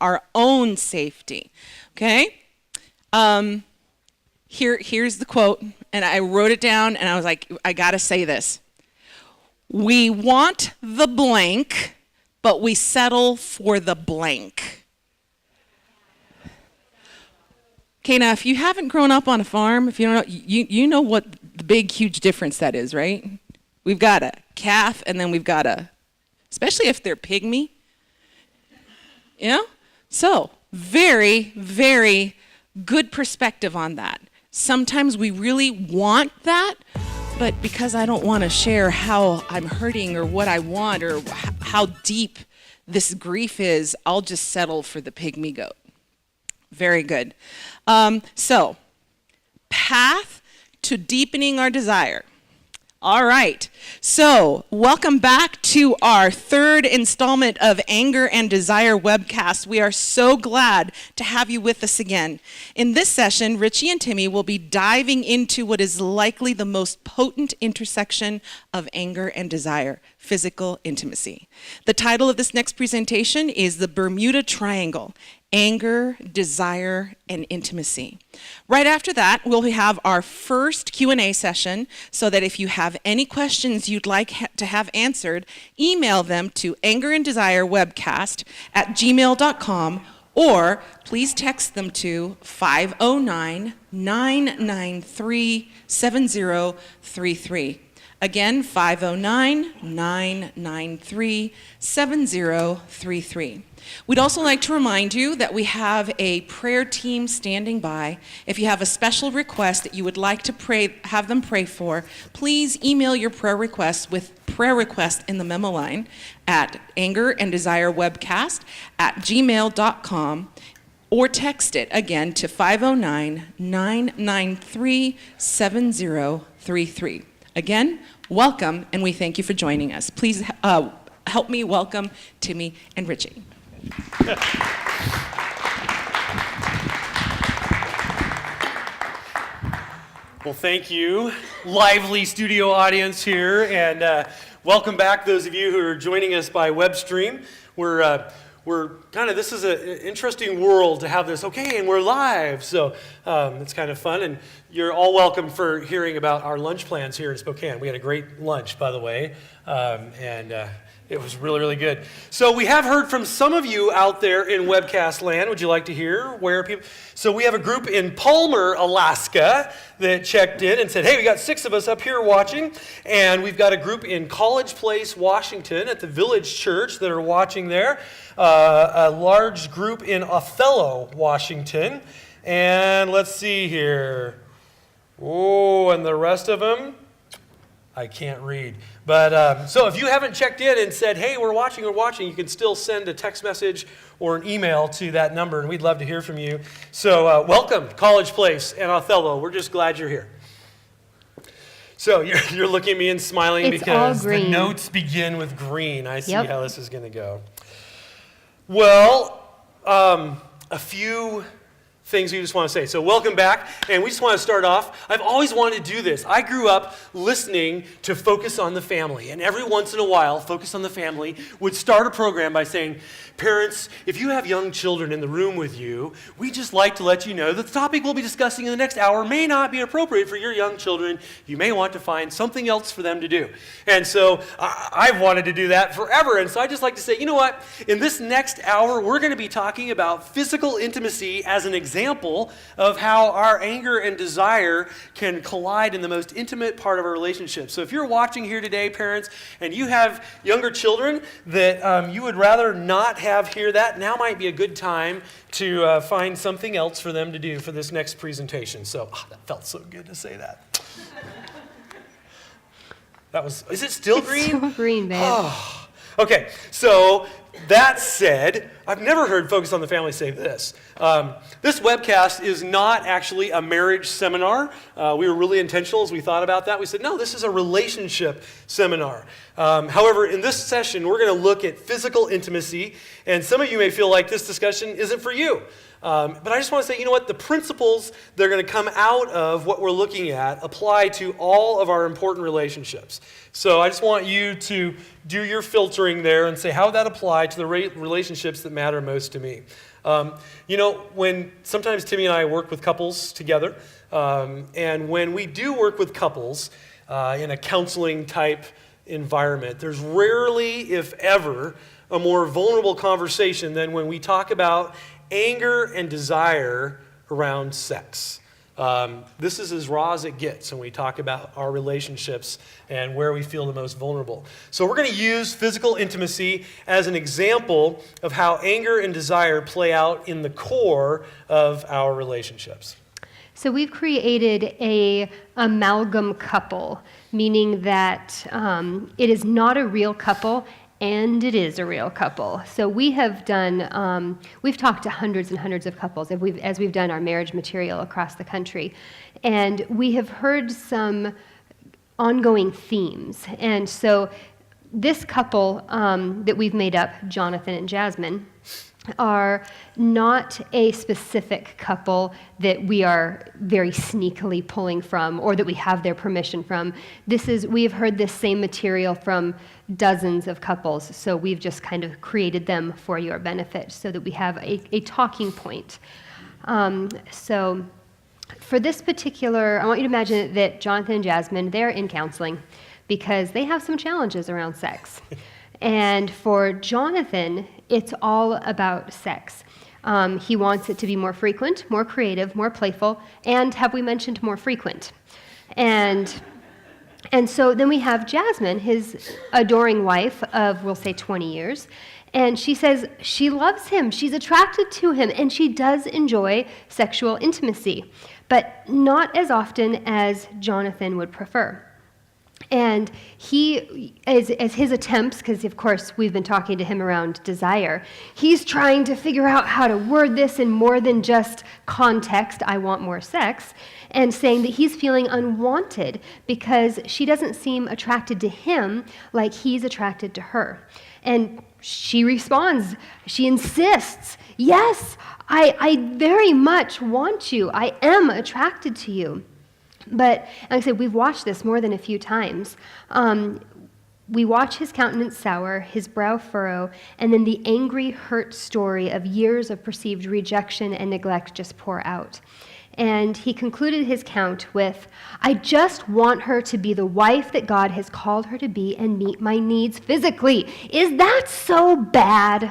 our own safety. Okay? Here's the quote, and I wrote it down, and I was like, I gotta say this. We want the blank, but we settle for the blank. Okay, now if you haven't grown up on a farm, if you don't know, you know what the big, huge difference that is, right? We've got a calf, and then we've got especially if they're pygmy. You know? So, very, very good perspective on that. Sometimes we really want that, but because I don't want to share how I'm hurting or what I want or how deep this grief is, I'll just settle for the pygmy goat. Very good. So, path to deepening our desire. All right, so welcome back to our third installment of Anger and Desire Webcast. We are so glad to have you with us again. In this session, Richie and Timmy will be diving into what is likely the most potent intersection of anger and desire, physical intimacy. The title of this next presentation is The Bermuda Triangle: Anger, Desire, and Intimacy. Right after that, we'll have our first Q&A session, so that if you have any questions you'd like to have answered, email them to angeranddirewebcast@gmail.com, or please text them to 509-993-7033. Again, 509-993-7033. We'd also like to remind you that we have a prayer team standing by. If you have a special request that you would like to have them pray for, please email your prayer request with prayer request in the memo line at angeranddirewebcast@gmail.com, or text it again to 509-993-7033. Again, welcome, and we thank you for joining us. Please help me welcome Timmy and Richie. Well, thank you, lively studio audience here, and welcome back those of you who are joining us by web stream. This is an interesting world to have this, okay, and we're live, so it's kind of fun, and you're all welcome for hearing about our lunch plans here in Spokane. We had a great lunch, by the way, and it was really, really good. So we have heard from some of you out there in webcast land. Would you like to hear where people? So we have a group in Palmer, Alaska that checked in and said, hey, we got 6 of us up here watching. And we've got a group in College Place, Washington at the Village Church that are watching there. A large group in Othello, Washington. And let's see here. Oh, and the rest of them, I can't read. But so if you haven't checked in and said, hey, we're watching, you can still send a text message or an email to that number, and we'd love to hear from you. So welcome, College Place and Othello. We're just glad you're here. So you're looking at me and smiling because the notes begin with green. I see how this is going to go. Well, a few things we just want to say. So welcome back, and we just want to start off. I've always wanted to do this. I grew up listening to Focus on the Family, and every once in a while, Focus on the Family would start a program by saying, parents, if you have young children in the room with you, we just like to let you know that the topic we'll be discussing in the next hour may not be appropriate for your young children. You may want to find something else for them to do. And so I've wanted to do that forever, and so I just like to say, you know what? In this next hour, we're going to be talking about physical intimacy as an example of how our anger and desire can collide in the most intimate part of our relationship. So if you're watching here today, parents, and you have younger children that you would rather not have hear that, now might be a good time to find something else for them to do for this next presentation. So that felt so good to say that. Is it still green? It's still green, babe. Oh. Okay, so that said, I've never heard Focus on the Family say this. This webcast is not actually a marriage seminar. We were really intentional as we thought about that. We said, no, this is a relationship seminar. However, in this session, we're going to look at physical intimacy, and some of you may feel like this discussion isn't for you. But I just want to say, you know what? The principles that are going to come out of what we're looking at apply to all of our important relationships. So I just want you to do your filtering there and say, how would that apply to the relationships that matter most to me. When sometimes Timmy and I work with couples together, and when we do work with couples in a counseling type environment, there's rarely, if ever, a more vulnerable conversation than when we talk about anger and desire around sex. This is as raw as it gets when we talk about our relationships and where we feel the most vulnerable. So we're going to use physical intimacy as an example of how anger and desire play out in the core of our relationships. So we've created a amalgam couple, meaning that it is not a real couple and it is a real couple. So we have done, we've talked to hundreds and hundreds of couples as we've done our marriage material across the country. And we have heard some ongoing themes. And so this couple that we've made up, Jonathan and Jasmine, are not a specific couple that we are very sneakily pulling from or that we have their permission from. We have heard this same material from dozens of couples, so we've just kind of created them for your benefit so that we have a talking point. So for this particular, I want you to imagine that Jonathan and Jasmine, they're in counseling because they have some challenges around sex. And for Jonathan, it's all about sex. He wants it to be more frequent, more creative, more playful, and have we mentioned more frequent? And so then we have Jasmine, his adoring wife of, we'll say, 20 years, and she says she loves him, she's attracted to him, and she does enjoy sexual intimacy, but not as often as Jonathan would prefer. And he, as his attempts, because of course we've been talking to him around desire, he's trying to figure out how to word this in more than just context, I want more sex, and saying that he's feeling unwanted because she doesn't seem attracted to him like he's attracted to her. And she responds, she insists, yes, I very much want you, I am attracted to you. But, like I said, we've watched this more than a few times. We watch his countenance sour, his brow furrow, and then the angry, hurt story of years of perceived rejection and neglect just pour out. And he concluded his count with, I just want her to be the wife that God has called her to be and meet my needs physically. Is that so bad?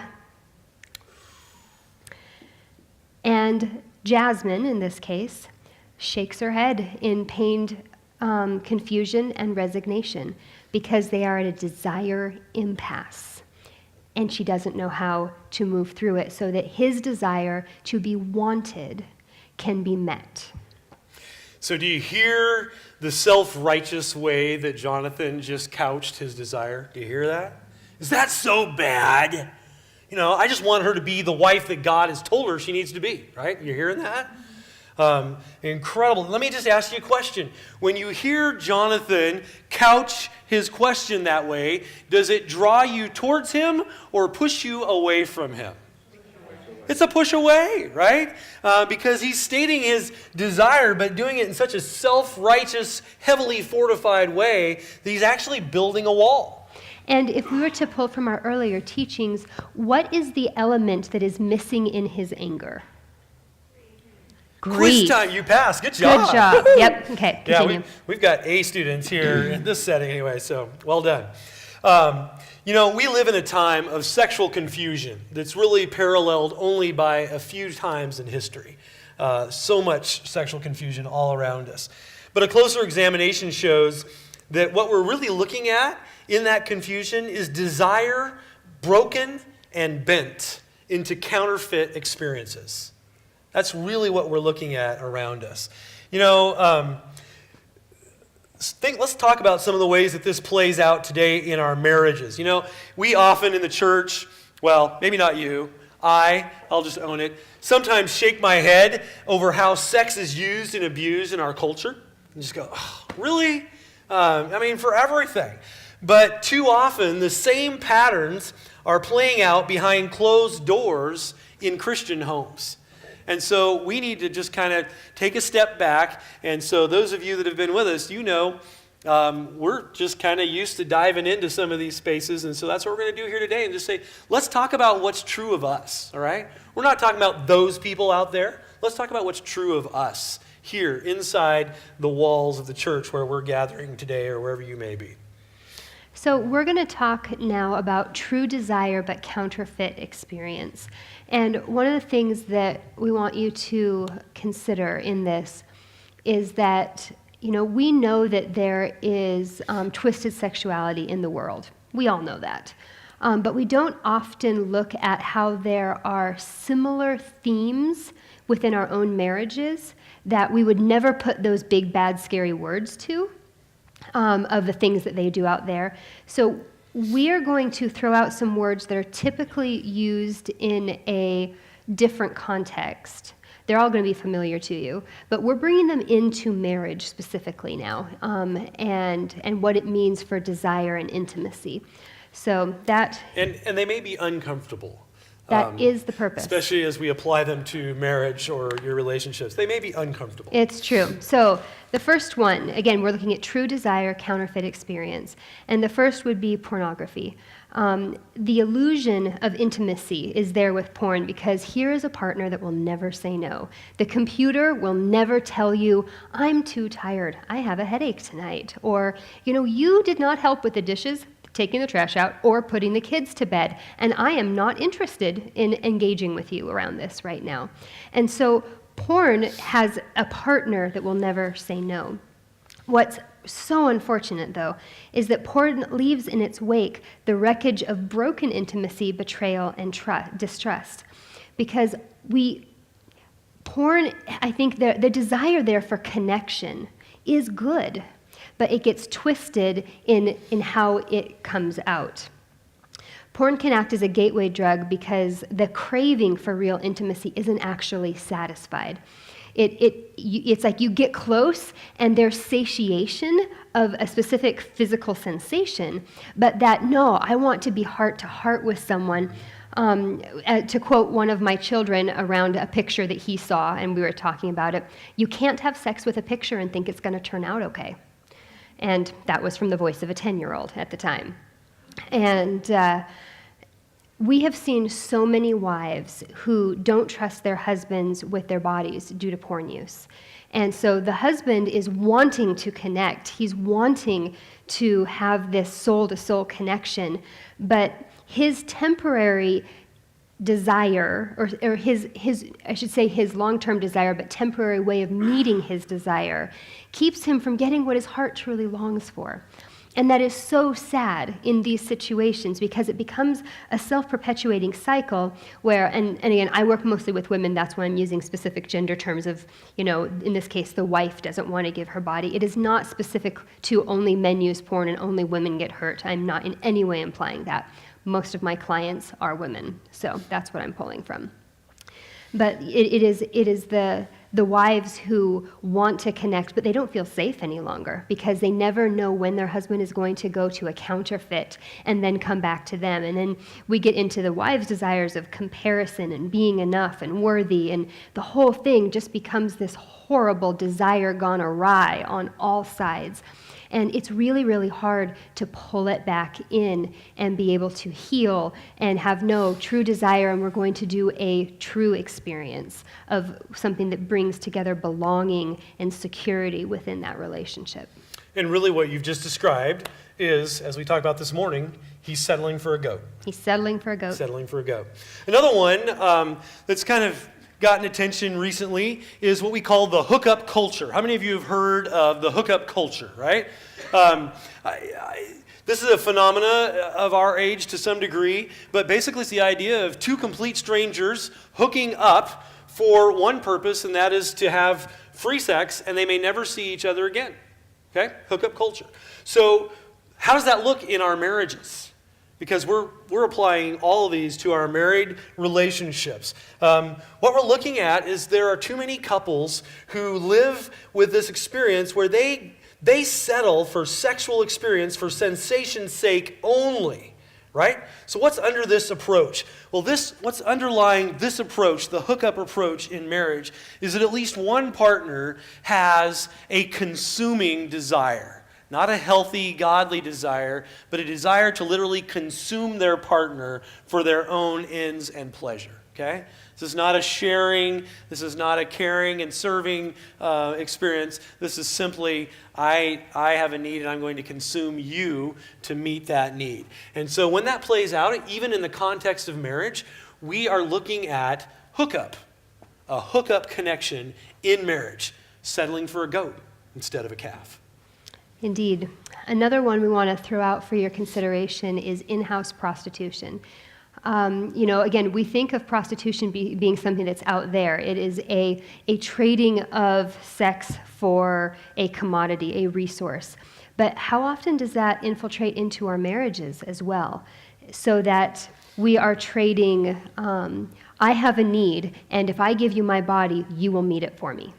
And Jasmine, in this case, shakes her head in pained confusion and resignation because they are at a desire impasse. And she doesn't know how to move through it so that his desire to be wanted can be met. So do you hear the self-righteous way that Jonathan just couched his desire? Do you hear that? Is that so bad? I just want her to be the wife that God has told her she needs to be, right? You're hearing that? Incredible. Let me just ask you a question. When you hear Jonathan couch his question that way, does it draw you towards him or push you away from him? It's a push away, right? Because he's stating his desire, but doing it in such a self-righteous, heavily fortified way that he's actually building a wall. And if we were to pull from our earlier teachings, what is the element that is missing in his anger? Quiz time, you passed. Good job. Good job. Yep. Okay, continue. Yeah, we've got A students here in this setting anyway, so well done. We live in a time of sexual confusion that's really paralleled only by a few times in history. So much sexual confusion all around us. But a closer examination shows that what we're really looking at in that confusion is desire broken and bent into counterfeit experiences. That's really what we're looking at around us. Let's talk about some of the ways that this plays out today in our marriages. We often in the church, well, maybe not you, I'll just own it, sometimes shake my head over how sex is used and abused in our culture. And just go, oh, really? For everything. But too often, the same patterns are playing out behind closed doors in Christian homes. And so we need to just kind of take a step back. And so those of you that have been with us, we're just kind of used to diving into some of these spaces, and so that's what we're going to do here today and just say, let's talk about what's true of us, all right? We're not talking about those people out there. Let's talk about what's true of us here inside the walls of the church where we're gathering today or wherever you may be. So we're going to talk now about true desire but counterfeit experience. And one of the things that we want you to consider in this is that, we know that there is twisted sexuality in the world. We all know that. But we don't often look at how there are similar themes within our own marriages that we would never put those big, bad, scary words to. Of the things that they do out there. So we are going to throw out some words that are typically used in a different context. They're all going to be familiar to you, but we're bringing them into marriage specifically now, and what it means for desire and intimacy. So that... And they may be uncomfortable. That is the purpose. Especially as we apply them to marriage or your relationships. They may be uncomfortable. It's true. So the first one, again, we're looking at true desire, counterfeit experience. And the first would be pornography. The illusion of intimacy is there with porn because here is a partner that will never say no. The computer will never tell you, I'm too tired, I have a headache tonight. Or, you did not help with the dishes, taking the trash out, or putting the kids to bed. And I am not interested in engaging with you around this right now. And so porn has a partner that will never say no. What's so unfortunate, though, is that porn leaves in its wake the wreckage of broken intimacy, betrayal, and distrust. Because porn, I think the desire there for connection is good, but it gets twisted in how it comes out. Porn can act as a gateway drug because the craving for real intimacy isn't actually satisfied. It's like you get close and there's satiation of a specific physical sensation, but no, I want to be heart to heart with someone. To quote one of my children around a picture that he saw, and we were talking about it, you can't have sex with a picture and think it's going to turn out okay. And that was from the voice of a 10-year-old at the time. And we have seen so many wives who don't trust their husbands with their bodies due to porn use. And so the husband is wanting to connect. He's wanting to have this soul-to-soul connection, but his temporary desire, or his I should say his long-term desire, but temporary way of meeting his desire, keeps him from getting what his heart truly longs for. And that is so sad in these situations because it becomes a self-perpetuating cycle where, and again, I work mostly with women, that's why I'm using specific gender terms of, in this case, the wife doesn't want to give her body. It is not specific to only men use porn and only women get hurt. I'm not in any way implying that. Most of my clients are women, so that's what I'm pulling from. But it is the wives who want to connect, but they don't feel safe any longer because they never know when their husband is going to go to a counterfeit and then come back to them. And then we get into the wives' desires of comparison and being enough and worthy, and the whole thing just becomes this horrible desire gone awry on all sides. And it's really, really hard to pull it back in and be able to heal and have no true desire. And we're going to do a true experience of something that brings together belonging and security within that relationship. And really what you've just described is, as we talked about this morning, he's settling for a goat. He's settling for a goat. Settling for a goat. Another one that's kind of gotten attention recently is what we call the hookup culture. How many of you have heard of the hookup culture, right? This is a phenomena of our age to some degree, but basically it's the idea of two complete strangers hooking up for one purpose, and that is to have free sex, and they may never see each other again. Okay? Hookup culture. So how does that look in our marriages? Because we're applying all of these to our married relationships. What we're looking at is there are too many couples who live with this experience where they settle for sexual experience for sensation's sake only, right? So what's under this approach? Well, what's underlying this approach, the hookup approach in marriage, is that at least one partner has a consuming desire. not a healthy, godly desire, but a desire to literally consume their partner for their own ends and pleasure, okay? This is not a sharing, this is not a caring and serving experience. This is simply, I have a need and I'm going to consume you to meet that need. And so when that plays out, even in the context of marriage, we are looking at hookup, a hookup connection in marriage, settling for a goat instead of a calf. Indeed. Another one we want to throw out for your consideration is in-house prostitution. Again, we think of prostitution being something that's out there. It is a trading of sex for a commodity, a resource. But how often does that infiltrate into our marriages as well? So that we are trading, I have a need, and if I give you my body, you will meet it for me.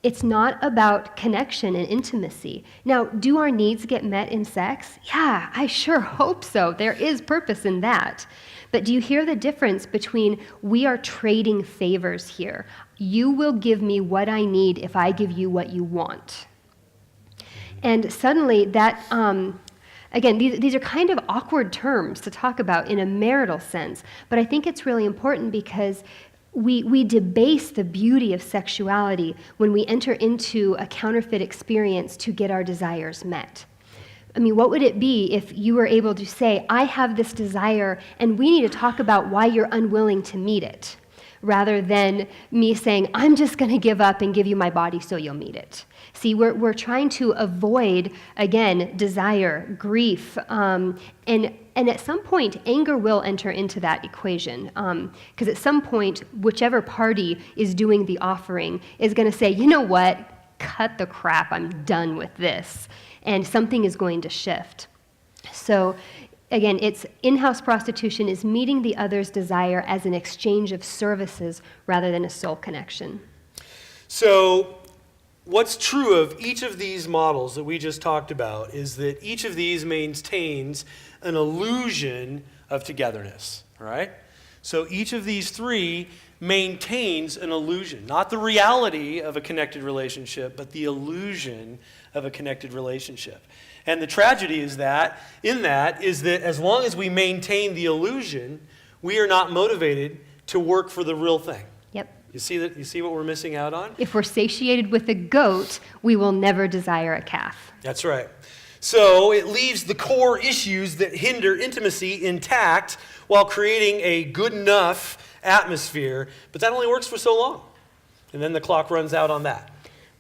It's not about connection and intimacy. Now, do our needs get met in sex? Yeah, I sure hope so. There is purpose in that. But do you hear the difference between we are trading favors here? You will give me what I need if I give you what you want. And suddenly that, again, these are kind of awkward terms to talk about in a marital sense, but I think it's really important because we debase the beauty of sexuality when we enter into a counterfeit experience to get our desires met. I mean, what would it be if you were able to say, I have this desire, and we need to talk about why you're unwilling to meet it, rather than me saying, I'm just going to give up and give you my body so you'll meet it. See, we're trying to avoid, again, desire, grief, and at some point, anger will enter into that equation. Because at some point, whichever party is doing the offering is going to say, you know what, cut the crap, I'm done with this. And something is going to shift. So again, it's in-house prostitution is meeting the other's desire as an exchange of services rather than a soul connection. So what's true of each of these models that we just talked about is that each of these maintains an illusion of togetherness, all right? So each of these three maintains an illusion, not the reality of a connected relationship, but the illusion of a connected relationship. And the tragedy is that as long as we maintain the illusion, we are not motivated to work for the real thing. Yep. You see what we're missing out on? If we're satiated with a goat, we will never desire a calf. That's right. So it leaves the core issues that hinder intimacy intact while creating a good enough atmosphere, but that only works for so long. And then the clock runs out on that.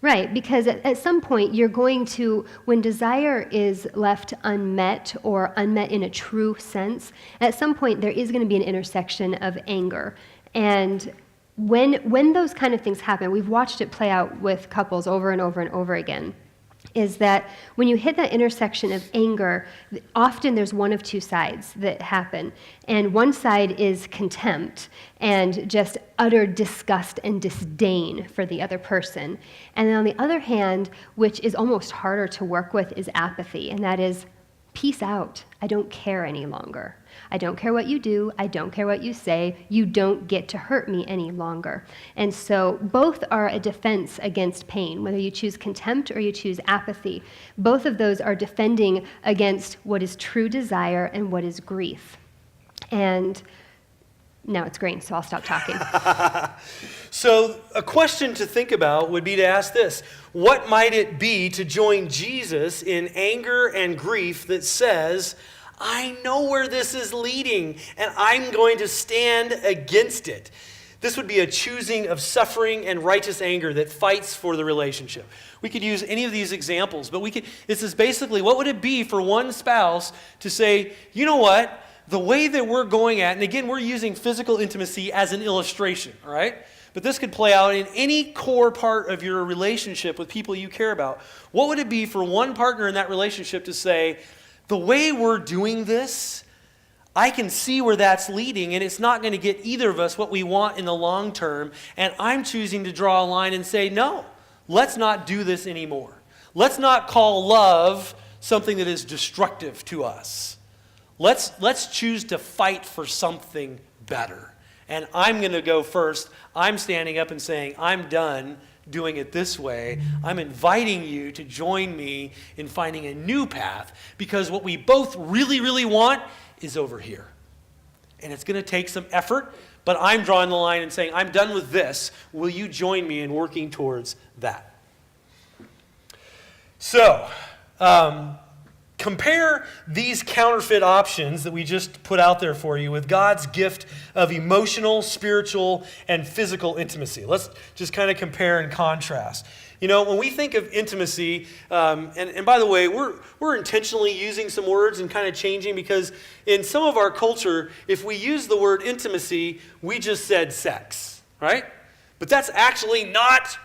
Right, because at some point you're going to, when desire is left unmet or unmet in a true sense, at some point there is going to be an intersection of anger. And when those kind of things happen, we've watched it play out with couples over and over and over again, is that when you hit that intersection of anger, often there's one of two sides that happen. And one side is contempt and just utter disgust and disdain for the other person. And then on the other hand, which is almost harder to work with, is apathy. And that is, peace out. I don't care any longer. I don't care what you do. I don't care what you say. You don't get to hurt me any longer. And so both are a defense against pain, whether you choose contempt or you choose apathy. Both of those are defending against what is true desire and what is grief. And now it's green, so I'll stop talking. So a question to think about would be to ask this: what might it be to join Jesus in anger and grief that says, I know where this is leading, and I'm going to stand against it? This would be a choosing of suffering and righteous anger that fights for the relationship. We could use any of these examples, but this is basically, what would it be for one spouse to say, you know what, the way that we're going at, and again, we're using physical intimacy as an illustration, all right? But this could play out in any core part of your relationship with people you care about. What would it be for one partner in that relationship to say, the way we're doing this, I can see where that's leading, and it's not going to get either of us what we want in the long term, and I'm choosing to draw a line and say, no, let's not do this anymore. Let's not call love something that is destructive to us. Let's choose to fight for something better. And I'm going to go first. I'm standing up and saying, I'm done doing it this way. I'm inviting you to join me in finding a new path, because what we both really, really want is over here. And it's going to take some effort, but I'm drawing the line and saying, I'm done with this. Will you join me in working towards that? So, compare these counterfeit options that we just put out there for you with God's gift of emotional, spiritual, and physical intimacy. Let's just kind of compare and contrast. You know, when we think of intimacy, and by the way, we're intentionally using some words and kind of changing, because in some of our culture, if we use the word intimacy, we just said sex, right? But that's actually not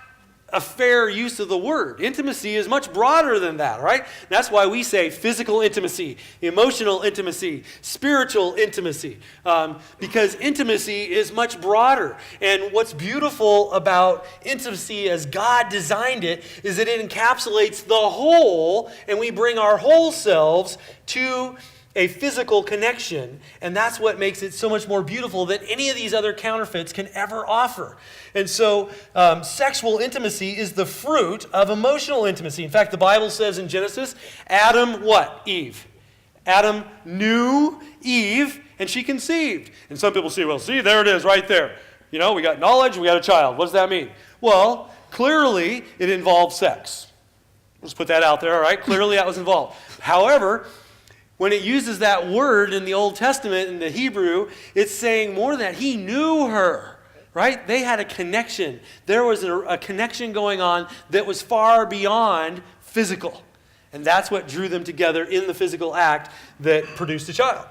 a fair use of the word. Intimacy is much broader than that, right? That's why we say physical intimacy, emotional intimacy, spiritual intimacy, because intimacy is much broader. And what's beautiful about intimacy as God designed it is that it encapsulates the whole, and we bring our whole selves to a physical connection, and that's what makes it so much more beautiful than any of these other counterfeits can ever offer. And so sexual intimacy is the fruit of emotional intimacy. In fact, the Bible says in Genesis, Adam, what? Eve. Adam knew Eve, and she conceived. And some people say, well, see, there it is right there. You know, we got knowledge, we got a child. What does that mean? Well, clearly it involves sex. Let's put that out there, all right? Clearly that was involved. However, when it uses that word in the Old Testament, in the Hebrew, it's saying more than that. He knew her, right? They had a connection. There was a connection going on that was far beyond physical. And that's what drew them together in the physical act that produced a child.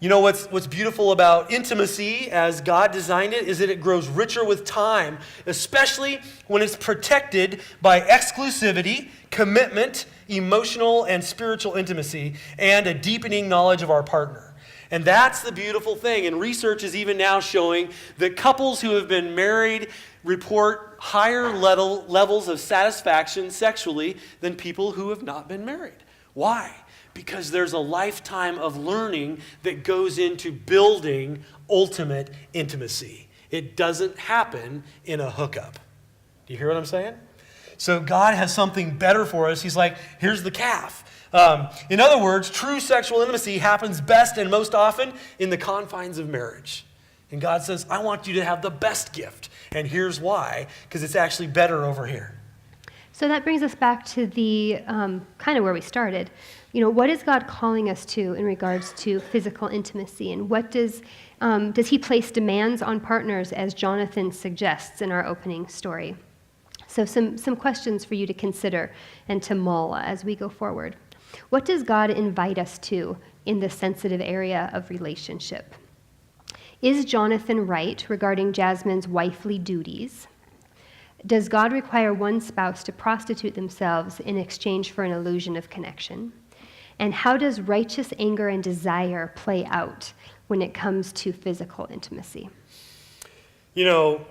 You know what's beautiful about intimacy as God designed it is that it grows richer with time, especially when it's protected by exclusivity, commitment, emotional and spiritual intimacy, and a deepening knowledge of our partner. And that's the beautiful thing. And research is even now showing that couples who have been married report higher levels of satisfaction sexually than people who have not been married. Why? Because there's a lifetime of learning that goes into building ultimate intimacy. It doesn't happen in a hookup. Do you hear what I'm saying? So God has something better for us. He's like, here's the calf. In other words, true sexual intimacy happens best and most often in the confines of marriage. And God says, I want you to have the best gift. And here's why, because it's actually better over here. So that brings us back to the kind of where we started. You know, what is God calling us to in regards to physical intimacy? And what does he place demands on partners, as Jonathan suggests in our opening story? So some questions for you to consider and to mull as we go forward. What does God invite us to in the sensitive area of relationship? Is Jonathan right regarding Jasmine's wifely duties? Does God require one spouse to prostitute themselves in exchange for an illusion of connection? And how does righteous anger and desire play out when it comes to physical intimacy? You know,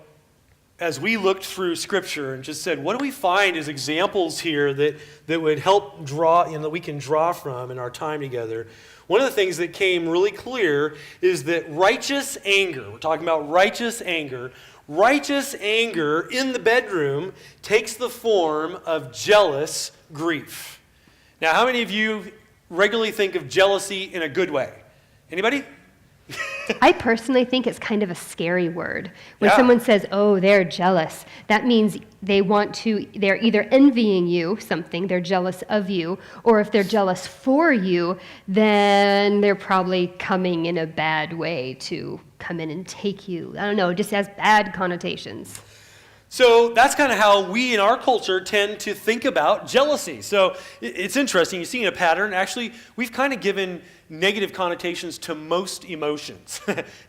as we looked through Scripture and just said, what do we find as examples here that would help draw, that we can draw from in our time together? One of the things that came really clear is that righteous anger, we're talking about righteous anger in the bedroom takes the form of jealous grief. Now, how many of you regularly think of jealousy in a good way? Anybody? I personally think it's kind of a scary word. When Yeah. someone says, oh, they're jealous, that means they're either envying you something, they're jealous of you, or if they're jealous for you, then they're probably coming in a bad way to come in and take you. I don't know, it just has bad connotations. So that's kind of how we in our culture tend to think about jealousy. So it's interesting. You're seeing a pattern. Actually, we've kind of given negative connotations to most emotions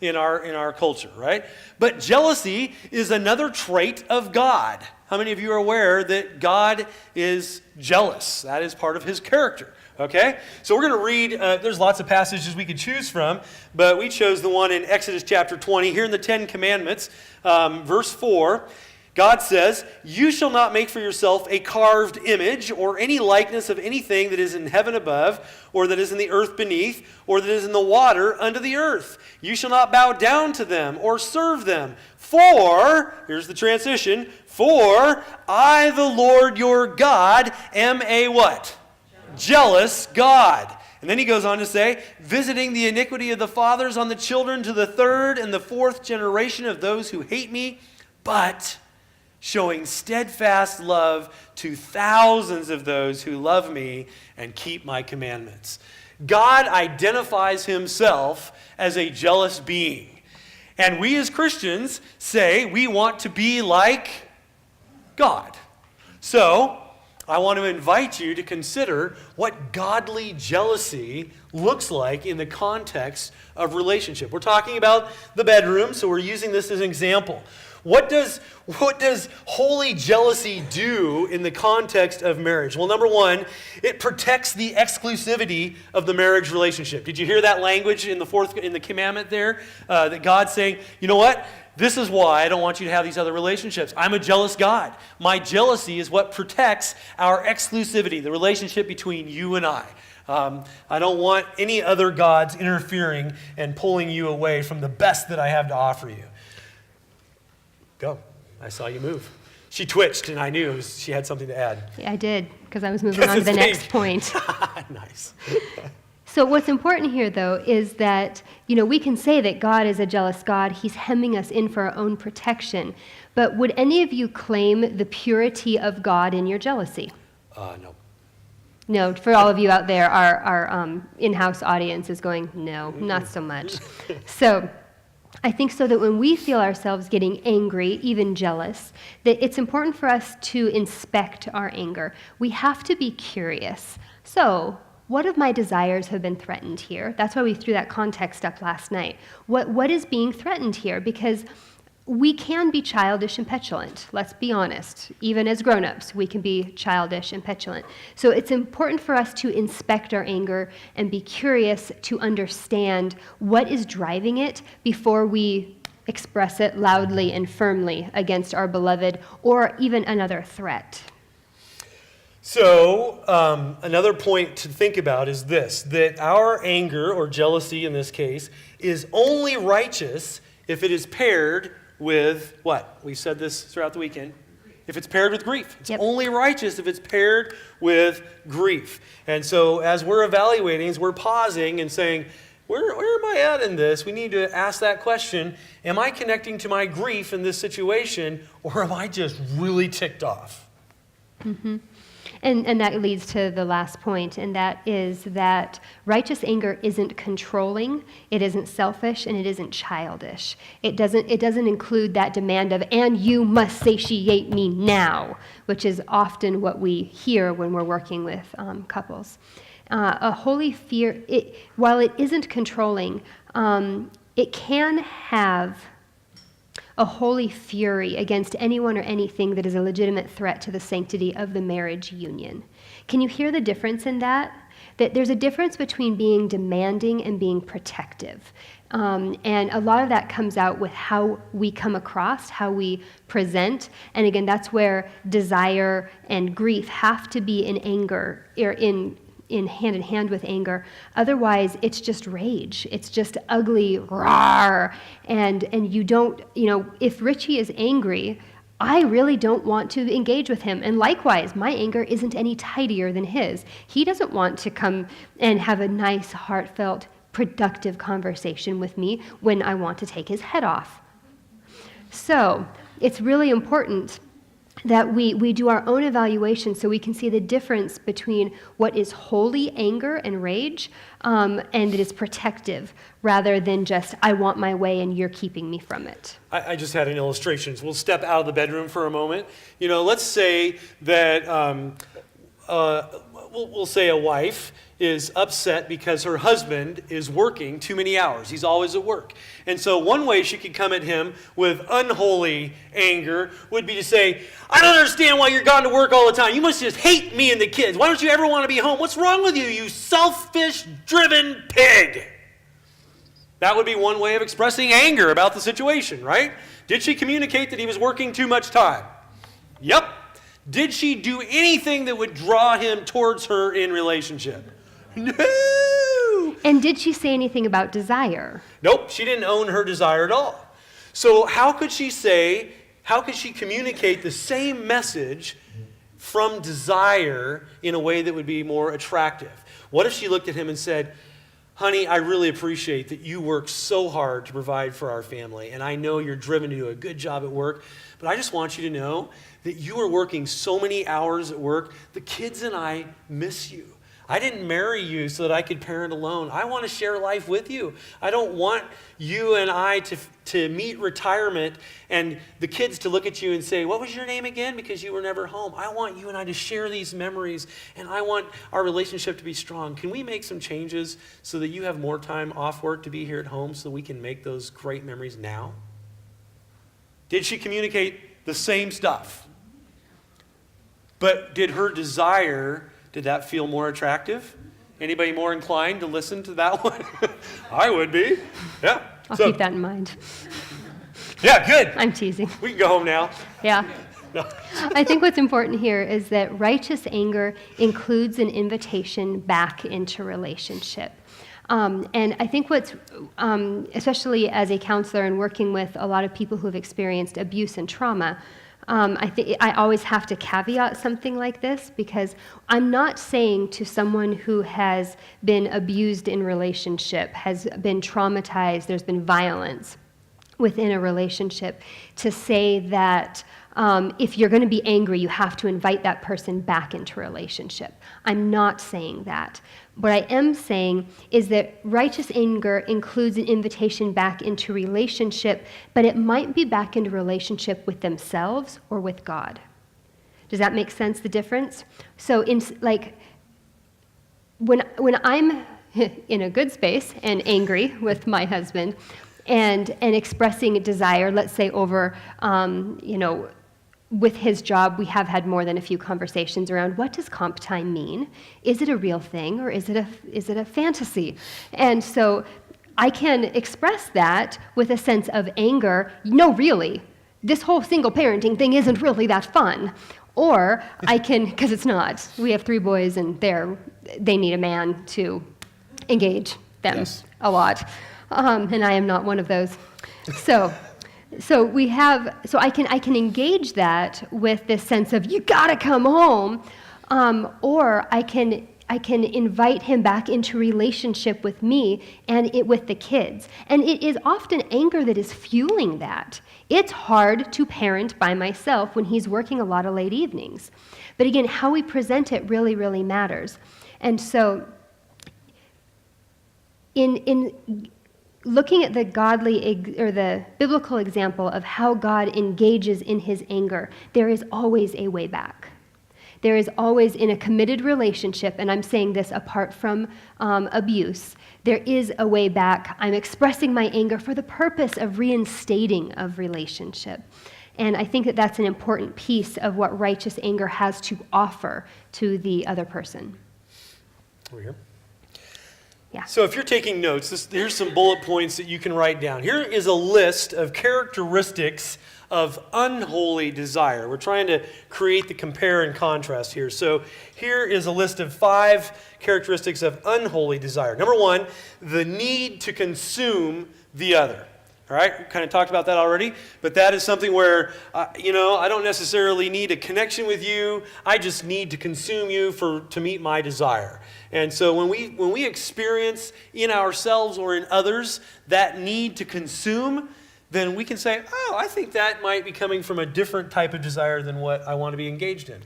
in our culture, right? But jealousy is another trait of God. How many of you are aware that God is jealous? That is part of his character. Okay? So we're going to read, there's lots of passages we could choose from, but we chose the one in Exodus chapter 20, here in the Ten Commandments, verse 4. God says, "You shall not make for yourself a carved image or any likeness of anything that is in heaven above, or that is in the earth beneath, or that is in the water under the earth. You shall not bow down to them or serve them. For," here's the transition, "for I, the Lord your God, am a" what? Jealous God. And then he goes on to say, "visiting the iniquity of the fathers on the children to the third and the fourth generation of those who hate me, but showing steadfast love to thousands of those who love me and keep my commandments." God identifies himself as a jealous being. And we as Christians say we want to be like God. So, I want to invite you to consider what godly jealousy looks like in the context of relationship. We're talking about the bedroom, so we're using this as an example. What does holy jealousy do in the context of marriage? Well, number one, it protects the exclusivity of the marriage relationship. Did you hear that language in the commandment there? That God's saying, you know what? This is why I don't want you to have these other relationships. I'm a jealous God. My jealousy is what protects our exclusivity, the relationship between you and I. I don't want any other gods interfering and pulling you away from the best that I have to offer you. Go. I saw you move. She twitched, and I knew she had something to add. Yeah, I did, because I was moving on to the next point. Nice. So what's important here, though, is that, we can say that God is a jealous God. He's hemming us in for our own protection. But would any of you claim the purity of God in your jealousy? No. No, for all of you out there, our in-house audience is going, no, not so much. So I think so that when we feel ourselves getting angry, even jealous, that it's important for us to inspect our anger. We have to be curious. So, what of my desires have been threatened here? That's why we threw that context up last night. What is being threatened here? Because we can be childish and petulant. Let's be honest. Even as grown-ups, we can be childish and petulant. So it's important for us to inspect our anger and be curious to understand what is driving it before we express it loudly and firmly against our beloved or even another threat. So, another point to think about is this, that our anger, or jealousy in this case, is only righteous if it is paired with what? We said this throughout the weekend. If it's paired with grief. It's only righteous if it's paired with grief. And so as we're evaluating, as we're pausing and saying, where am I at in this? We need to ask that question, am I connecting to my grief in this situation, or am I just really ticked off? Mm-hmm. And that leads to the last point, and that is that righteous anger isn't controlling, it isn't selfish, and it isn't childish. It doesn't include that demand of, and you must satiate me now, which is often what we hear when we're working with couples. A holy fear, while it isn't controlling, it can have a holy fury against anyone or anything that is a legitimate threat to the sanctity of the marriage union. Can you hear the difference in that? That there's a difference between being demanding and being protective. And a lot of that comes out with how we come across, how we present. And again, that's where desire and grief have to be in anger, or in hand with anger. Otherwise, it's just rage. It's just ugly, rawr. And you don't, if Richie is angry, I really don't want to engage with him. And likewise, my anger isn't any tidier than his. He doesn't want to come and have a nice, heartfelt, productive conversation with me when I want to take his head off. So it's really important that we do our own evaluation so we can see the difference between what is holy anger and rage and it is protective rather than just, I want my way and you're keeping me from it. I just had an illustration. So we'll step out of the bedroom for a moment. Let's say that, we'll say a wife is upset because her husband is working too many hours. He's always at work. And so one way she could come at him with unholy anger would be to say, I don't understand why you're gone to work all the time. You must just hate me and the kids. Why don't you ever want to be home? What's wrong with you, you selfish-driven pig? That would be one way of expressing anger about the situation, right? Did she communicate that he was working too much time? Yep. Did she do anything that would draw him towards her in relationship? No. And did she say anything about desire? Nope, she didn't own her desire at all. So how could she communicate the same message from desire in a way that would be more attractive? What if she looked at him and said, honey, I really appreciate that you work so hard to provide for our family, and I know you're driven to do a good job at work, but I just want you to know that you are working so many hours at work, the kids and I miss you. I didn't marry you so that I could parent alone. I want to share life with you. I don't want you and I to meet retirement and the kids to look at you and say, what was your name again? Because you were never home. I want you and I to share these memories, and I want our relationship to be strong. Can we make some changes so that you have more time off work to be here at home so we can make those great memories now? Did she communicate the same stuff? But did her desire... Did that feel more attractive? Anybody more inclined to listen to that one? I would be. Yeah. I'll keep that in mind. Yeah, good. I'm teasing. We can go home now. Yeah. No. I think what's important here is that righteous anger includes an invitation back into relationship. And I think what's, especially as a counselor and working with a lot of people who have experienced abuse and trauma, I think I always have to caveat something like this, because I'm not saying to someone who has been abused in relationship, has been traumatized, there's been violence within a relationship, to say that if you're going to be angry, you have to invite that person back into relationship. I'm not saying that. What I am saying is that righteous anger includes an invitation back into relationship, but it might be back into relationship with themselves or with God. Does that make sense, the difference? So when I'm in a good space and angry with my husband and expressing a desire, let's say over, with his job, we have had more than a few conversations around what does comp time mean? Is it a real thing or is it a fantasy? And so I can express that with a sense of anger. No, really, this whole single parenting thing isn't really that fun. Or I can, because it's not. We have 3 boys and they need a man to engage them a lot. And I am not one of those. So I can engage that with this sense of you gotta come home, or I can invite him back into relationship with me and with the kids. And it is often anger that is fueling that. It's hard to parent by myself when he's working a lot of late evenings. But again, how we present it really, really matters. And so in looking at the the biblical example of how God engages in his anger, there is always a way back. There is always, in a committed relationship, and I'm saying this apart from abuse, there is a way back. I'm expressing my anger for the purpose of reinstating of relationship. And I think that that's an important piece of what righteous anger has to offer to the other person. Over here. Yeah. So if you're taking notes, here's some bullet points that you can write down. Here is a list of characteristics of unholy desire. We're trying to create the compare and contrast here. So here is a list of 5 characteristics of unholy desire. Number 1, the need to consume the other. All right, we kind of talked about that already, but that is something where, I don't necessarily need a connection with you. I just need to consume you to meet my desire. And so when we experience in ourselves or in others that need to consume, then we can say, oh, I think that might be coming from a different type of desire than what I want to be engaged in.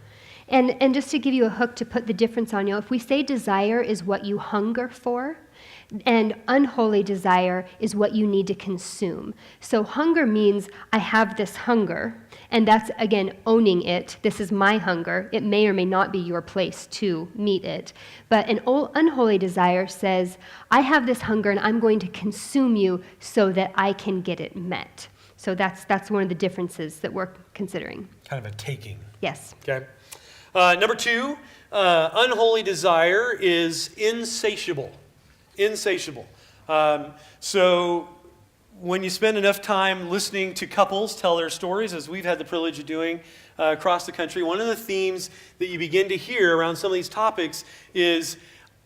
And just to give you a hook to put the difference on you, if we say desire is what you hunger for, and unholy desire is what you need to consume. So hunger means I have this hunger, and that's, again, owning it. This is my hunger. It may or may not be your place to meet it. But an unholy desire says, I have this hunger, and I'm going to consume you so that I can get it met. So that's one of the differences that we're considering. Kind of a taking. Yes. Okay. Number 2, unholy desire is insatiable. Insatiable. So when you spend enough time listening to couples tell their stories, as we've had the privilege of doing across the country, one of the themes that you begin to hear around some of these topics is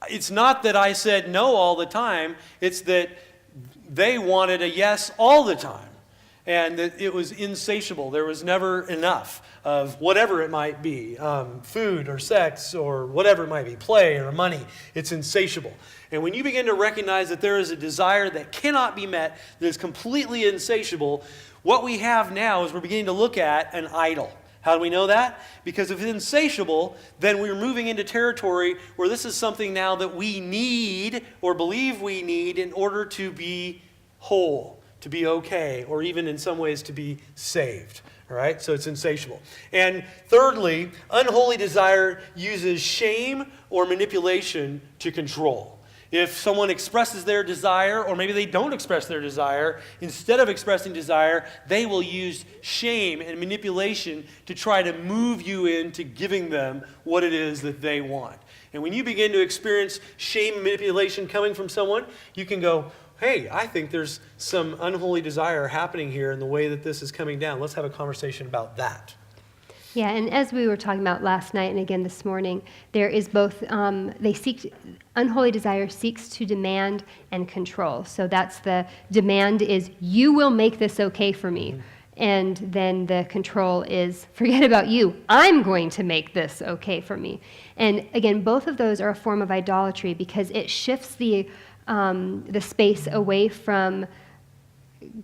it's not that I said no all the time, it's that they wanted a yes all the time. And that it was insatiable. There was never enough of whatever it might be, food or sex or whatever it might be, play or money. It's insatiable. And when you begin to recognize that there is a desire that cannot be met, that is completely insatiable, what we have now is we're beginning to look at an idol. How do we know that? Because if it's insatiable, then we're moving into territory where this is something now that we need or believe we need in order to be whole, to be okay, or even in some ways to be saved. All right? So it's insatiable. And thirdly, unholy desire uses shame or manipulation to control. If someone expresses their desire, or maybe they don't express their desire, instead of expressing desire, they will use shame and manipulation to try to move you into giving them what it is that they want. And when you begin to experience shame and manipulation coming from someone, you can go, hey, I think there's some unholy desire happening here in the way that this is coming down. Let's have a conversation about that. Yeah, and as we were talking about last night and again this morning, there is both, unholy desire seeks to demand and control. So that's the demand is, you will make this okay for me. Mm-hmm. And then the control is, forget about you, I'm going to make this okay for me. And again, both of those are a form of idolatry because it shifts the space away from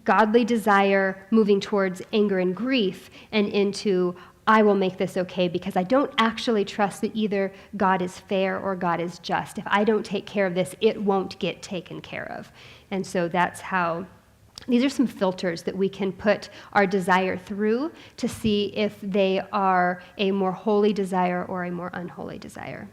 godly desire moving towards anger and grief and into, I will make this okay because I don't actually trust that either God is fair or God is just. If I don't take care of this, it won't get taken care of. And so that's how, these are some filters that we can put our desire through to see if they are a more holy desire or a more unholy desire.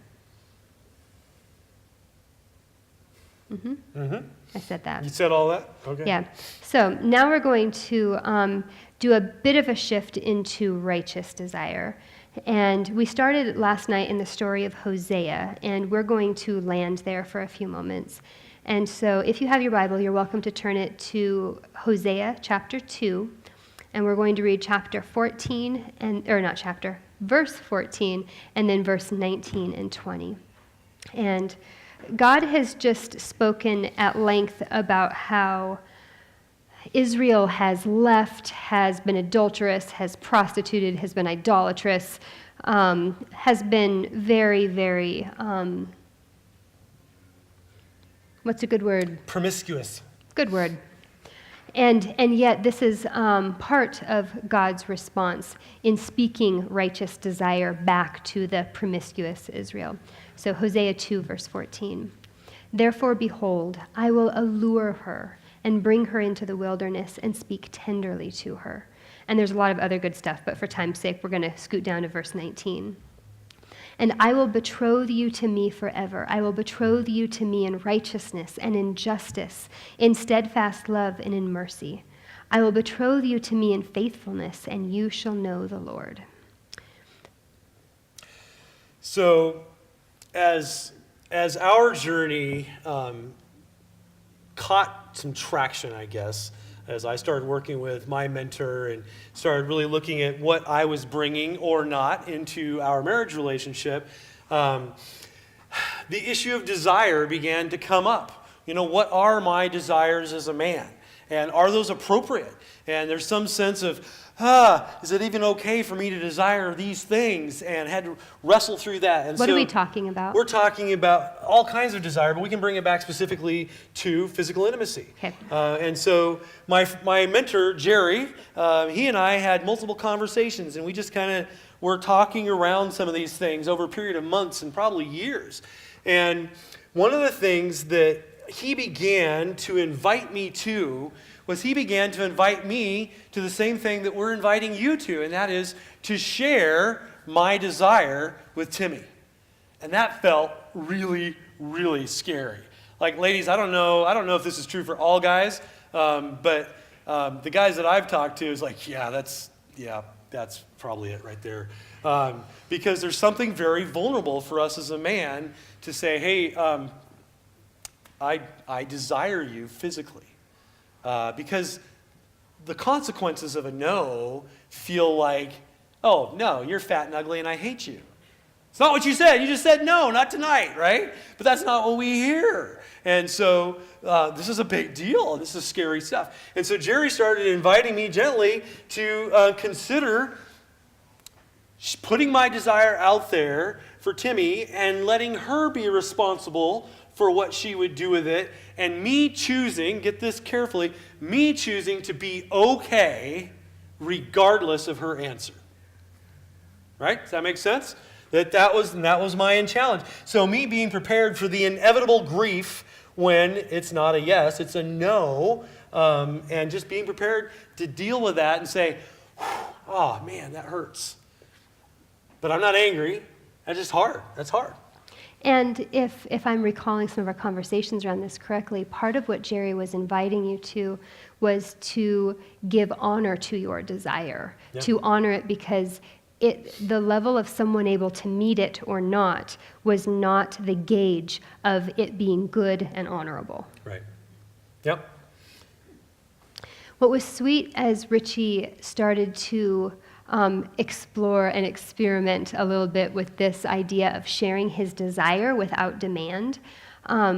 Mm-hmm. Mm-hmm. I said that. You said all that? Okay. Yeah. So now we're going to do a bit of a shift into righteous desire. And we started last night in the story of Hosea, and we're going to land there for a few moments. And so if you have your Bible, you're welcome to turn it to Hosea chapter 2, and we're going to read chapter 14, verse 14, and then verse 19 and 20. And God has just spoken at length about how Israel has left, has been adulterous, has prostituted, has been idolatrous, has been very, very, what's a good word? Promiscuous. Good word. And yet this is part of God's response in speaking righteous desire back to the promiscuous Israel. So Hosea 2, verse 14. Therefore, behold, I will allure her and bring her into the wilderness and speak tenderly to her. And there's a lot of other good stuff, but for time's sake, we're going to scoot down to verse 19. And I will betroth you to me forever. I will betroth you to me in righteousness and in justice, in steadfast love and in mercy. I will betroth you to me in faithfulness, and you shall know the Lord. So, as our journey caught some traction, I guess, as I started working with my mentor and started really looking at what I was bringing or not into our marriage relationship, the issue of desire began to come up. You know, what are my desires as a man? And are those appropriate? And there's some sense of, is it even okay for me to desire these things? And had to wrestle through that. And what are we talking about? We're talking about all kinds of desire, but we can bring it back specifically to physical intimacy. Okay. And so my mentor, Jerry, he and I had multiple conversations, and we just kind of were talking around some of these things over a period of months and probably years. And one of the things that he began to invite me to was he began to invite me to the same thing that we're inviting you to, and that is to share my desire with Timmy. And that felt really, really scary. Like, ladies, I don't know if this is true for all guys, but the guys that I've talked to is like, that's probably it right there. Because there's something very vulnerable for us as a man to say, hey, I desire you physically. Because the consequences of a no feel like, oh, no, you're fat and ugly and I hate you. It's not what you said. You just said no, not tonight, right? But that's not what we hear. And so this is a big deal. This is scary stuff. And so Jerry started inviting me gently to consider putting my desire out there for Timmy and letting her be responsible for what she would do with it, and me choosing, get this carefully, me choosing to be okay regardless of her answer. Right? Does that make sense? That was my challenge. So me being prepared for the inevitable grief when it's not a yes, it's a no, and just being prepared to deal with that and say, oh man, that hurts. But I'm not angry. That's just hard. That's hard. And if I'm recalling some of our conversations around this correctly, part of what Jerry was inviting you to was to give honor to your desire, to honor it because the level of someone able to meet it or not was not the gauge of it being good and honorable. Right. Yep. What was sweet as Richie started to explore and experiment a little bit with this idea of sharing his desire without demand,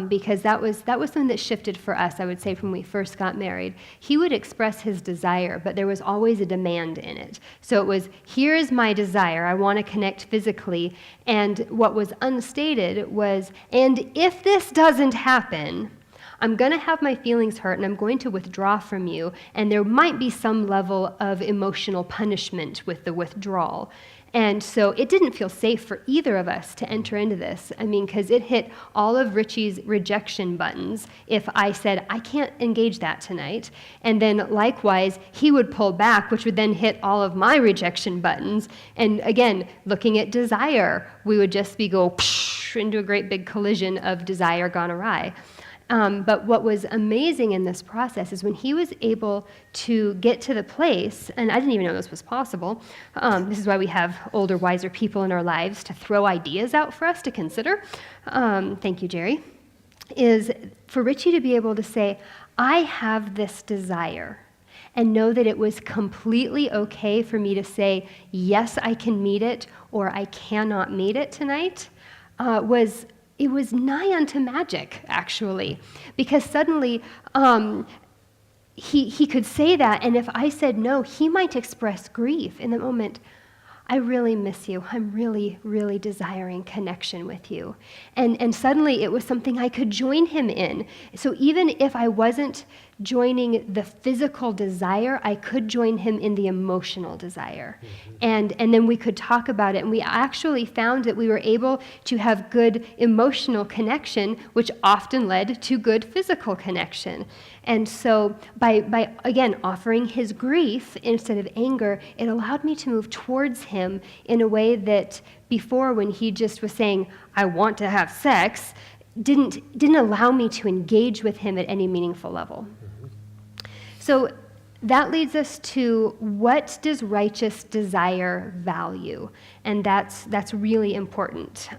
because that was something that shifted for us, I would say, from when we first got married. He would express his desire, but there was always a demand in it. So it was, here is my desire, I want to connect physically, and what was unstated was, and if this doesn't happen, I'm going to have my feelings hurt and I'm going to withdraw from you, and there might be some level of emotional punishment with the withdrawal. And so it didn't feel safe for either of us to enter into this. I mean, because it hit all of Richie's rejection buttons if I said, I can't engage that tonight. And then likewise, he would pull back, which would then hit all of my rejection buttons. And again, looking at desire, we would just go into a great big collision of desire gone awry. But what was amazing in this process is when he was able to get to the place, and I didn't even know this was possible, this is why we have older, wiser people in our lives to throw ideas out for us to consider, thank you, Jerry, is for Richie to be able to say, I have this desire, and know that it was completely okay for me to say, yes, I can meet it, or I cannot meet it tonight, it was nigh unto magic, actually, because suddenly he could say that, and if I said no, he might express grief in the moment. I really miss you. I'm really, really desiring connection with you. And suddenly it was something I could join him in. So even if I wasn't joining the physical desire, I could join him in the emotional desire. And then we could talk about it. And we actually found that we were able to have good emotional connection, which often led to good physical connection. And so by again, offering his grief instead of anger, it allowed me to move towards him in a way that before, when he just was saying, I want to have sex, didn't allow me to engage with him at any meaningful level. So that leads us to, what does righteous desire value? And that's really important.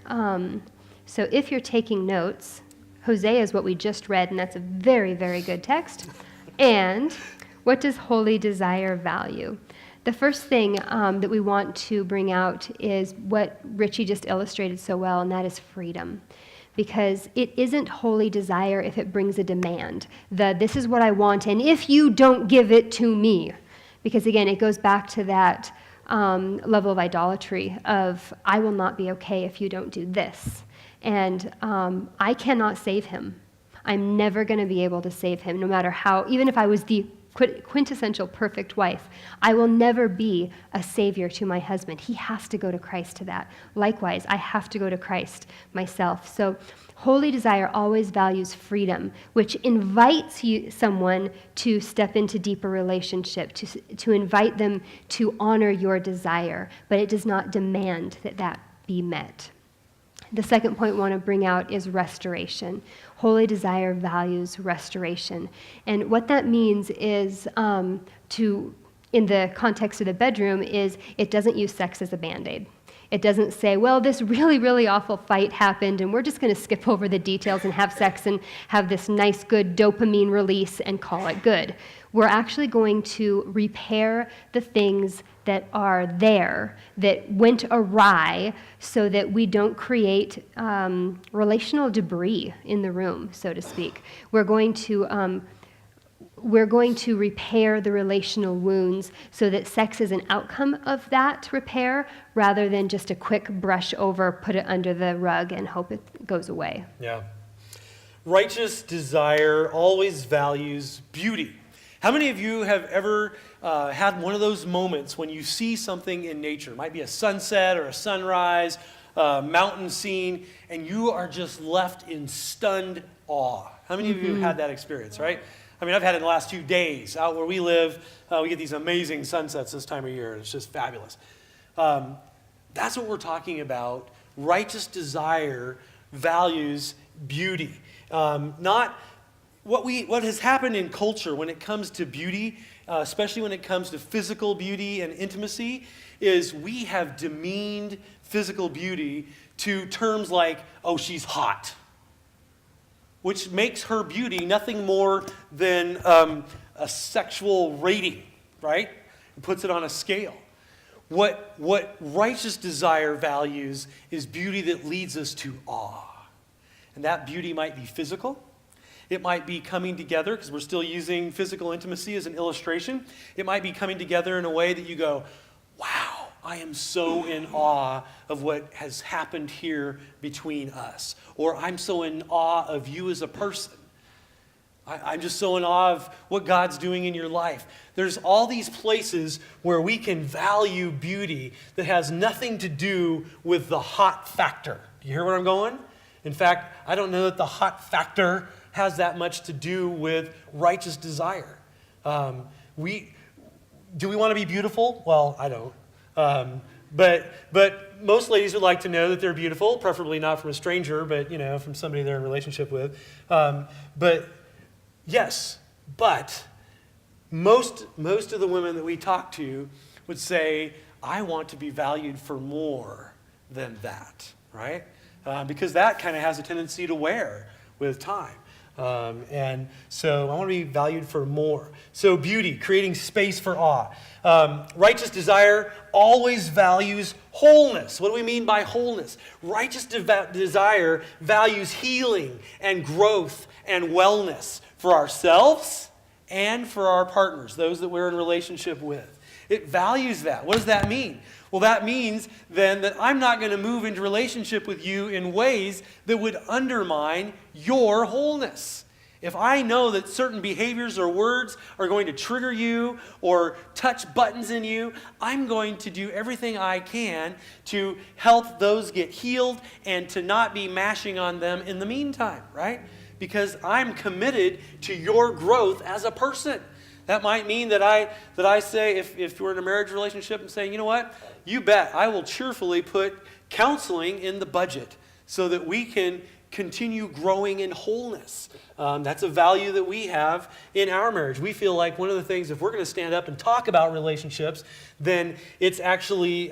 So if you're taking notes, Hosea is what we just read, and that's a very, very good text. And what does holy desire value? The first thing that we want to bring out is what Richie just illustrated so well, and that is freedom. Because it isn't holy desire if it brings a demand. This is what I want, and if you don't give it to me. Because again, it goes back to that level of idolatry of, I will not be okay if you don't do this. And I cannot save him. I'm never going to be able to save him, no matter how, even if I was the quintessential perfect wife, I will never be a savior to my husband. He has to go to Christ to that. Likewise, I have to go to Christ myself. So holy desire always values freedom, which invites someone to step into deeper relationship, to invite them to honor your desire, but it does not demand that be met. The second point we want to bring out is restoration. Holy desire values restoration. And what that means is, in the context of the bedroom, is it doesn't use sex as a Band-Aid. It doesn't say, well, this really, really awful fight happened, and we're just going to skip over the details and have sex and have this nice, good dopamine release and call it good. We're actually going to repair the things that are there that went awry so that we don't create relational debris in the room, so to speak. We're going to repair the relational wounds so that sex is an outcome of that repair rather than just a quick brush over, put it under the rug, and hope it goes away. Yeah. Righteous desire always values beauty. How many of you have ever had one of those moments when you see something in nature? It might be a sunset or a sunrise, mountain scene, and you are just left in stunned awe. How many of you have had that experience, right? I mean, I've had it in the last 2 days. Out where we live, we get these amazing sunsets this time of year, and it's just fabulous. That's what we're talking about. Righteous desire values beauty. Not what has happened in culture when it comes to beauty, especially when it comes to physical beauty and intimacy, is we have demeaned physical beauty to terms like, oh, she's hot, which makes her beauty nothing more than a sexual rating, right? It puts it on a scale. What righteous desire values is beauty that leads us to awe. And that beauty might be physical. It might be coming together, because we're still using physical intimacy as an illustration. It might be coming together in a way that you go, wow, I am so in awe of what has happened here between us. Or I'm so in awe of you as a person. I'm just so in awe of what God's doing in your life. There's all these places where we can value beauty that has nothing to do with the hot factor. Do you hear where I'm going? In fact, I don't know that the hot factor has that much to do with righteous desire. Do we want to be beautiful? Well, I don't. But most ladies would like to know that they're beautiful, preferably not from a stranger, but from somebody they're in a relationship with. But yes, but most of the women that we talk to would say, I want to be valued for more than that, right? Because that kind of has a tendency to wear with time. And so I want to be valued for more. So beauty, creating space for awe. Righteous desire always values wholeness. What do we mean by wholeness? Righteous desire values healing and growth and wellness for ourselves and for our partners, those that we're in relationship with. It values that. What does that mean? Well, that means then that I'm not going to move into relationship with you in ways that would undermine your wholeness. If I know that certain behaviors or words are going to trigger you or touch buttons in you, I'm going to do everything I can to help those get healed and to not be mashing on them in the meantime, right? Because I'm committed to your growth as a person. That might mean that I say, if we're in a marriage relationship, and saying, you know what, you bet, I will cheerfully put counseling in the budget so that we can continue growing in wholeness. That's a value that we have in our marriage. We feel like one of the things, if we're going to stand up and talk about relationships, then it's actually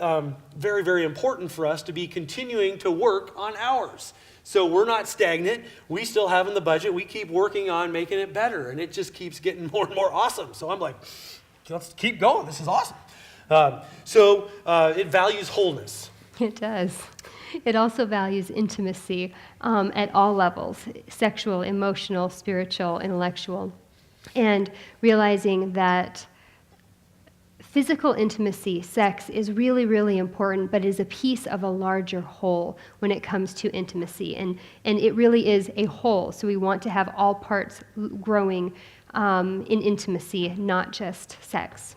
very, very important for us to be continuing to work on ours. So we're not stagnant. We still have in the budget. We keep working on making it better, and it just keeps getting more and more awesome. So I'm like, let's keep going. This is awesome. So it values wholeness. It does. It also values intimacy at all levels, sexual, emotional, spiritual, intellectual, and realizing that physical intimacy, sex, is really, really important, but is a piece of a larger whole when it comes to intimacy. And it really is a whole. So we want to have all parts growing in intimacy, not just sex.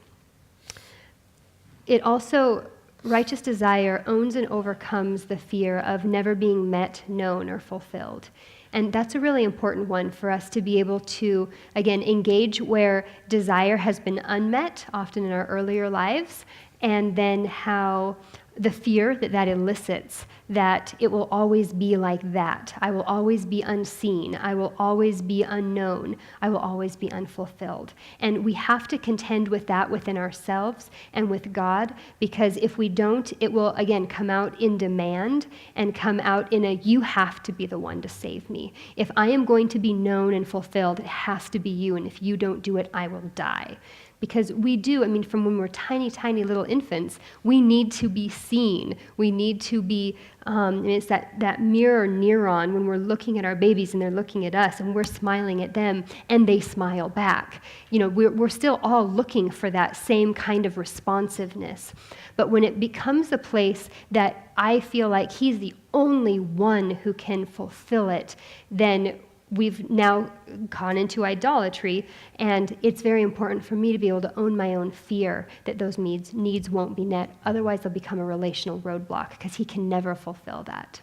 It also, righteous desire owns and overcomes the fear of never being met, known, or fulfilled. And that's a really important one for us to be able to, again, engage where desire has been unmet, often in our earlier lives, and then how the fear that elicits, that it will always be like that. I will always be unseen. I will always be unknown. I will always be unfulfilled. And we have to contend with that within ourselves and with God, because if we don't, it will, again, come out in demand and come out in a, you have to be the one to save me. If I am going to be known and fulfilled, it has to be you, and if you don't do it, I will die. Because we do, from when we're tiny, tiny little infants, we need to be seen. We need to be, and it's that mirror neuron when we're looking at our babies and they're looking at us and we're smiling at them and they smile back. We're still all looking for that same kind of responsiveness. But when it becomes a place that I feel like he's the only one who can fulfill it, then we've now gone into idolatry, and it's very important for me to be able to own my own fear that those needs won't be met. Otherwise, they'll become a relational roadblock, because he can never fulfill that.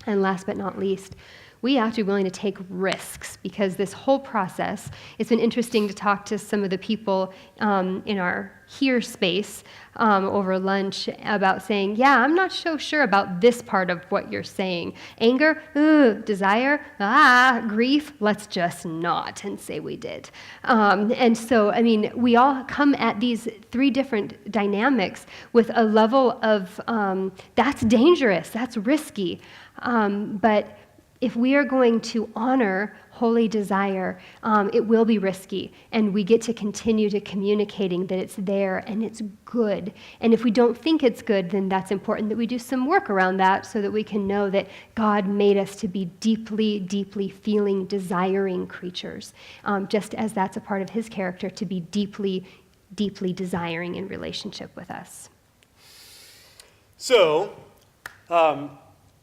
And last but not least, we have to be willing to take risks, because this whole process, it's been interesting to talk to some of the people in our here space over lunch about saying, yeah, I'm not so sure about this part of what you're saying. Anger, desire, grief, let's just not and say we did. And so, we all come at these three different dynamics with a level of, that's dangerous, that's risky. But if we are going to honor holy desire, it will be risky, and we get to continue to communicating that it's there and it's good. And if we don't think it's good, then that's important that we do some work around that so that we can know that God made us to be deeply, deeply feeling, desiring creatures, just as that's a part of his character, to be deeply, deeply desiring in relationship with us. So,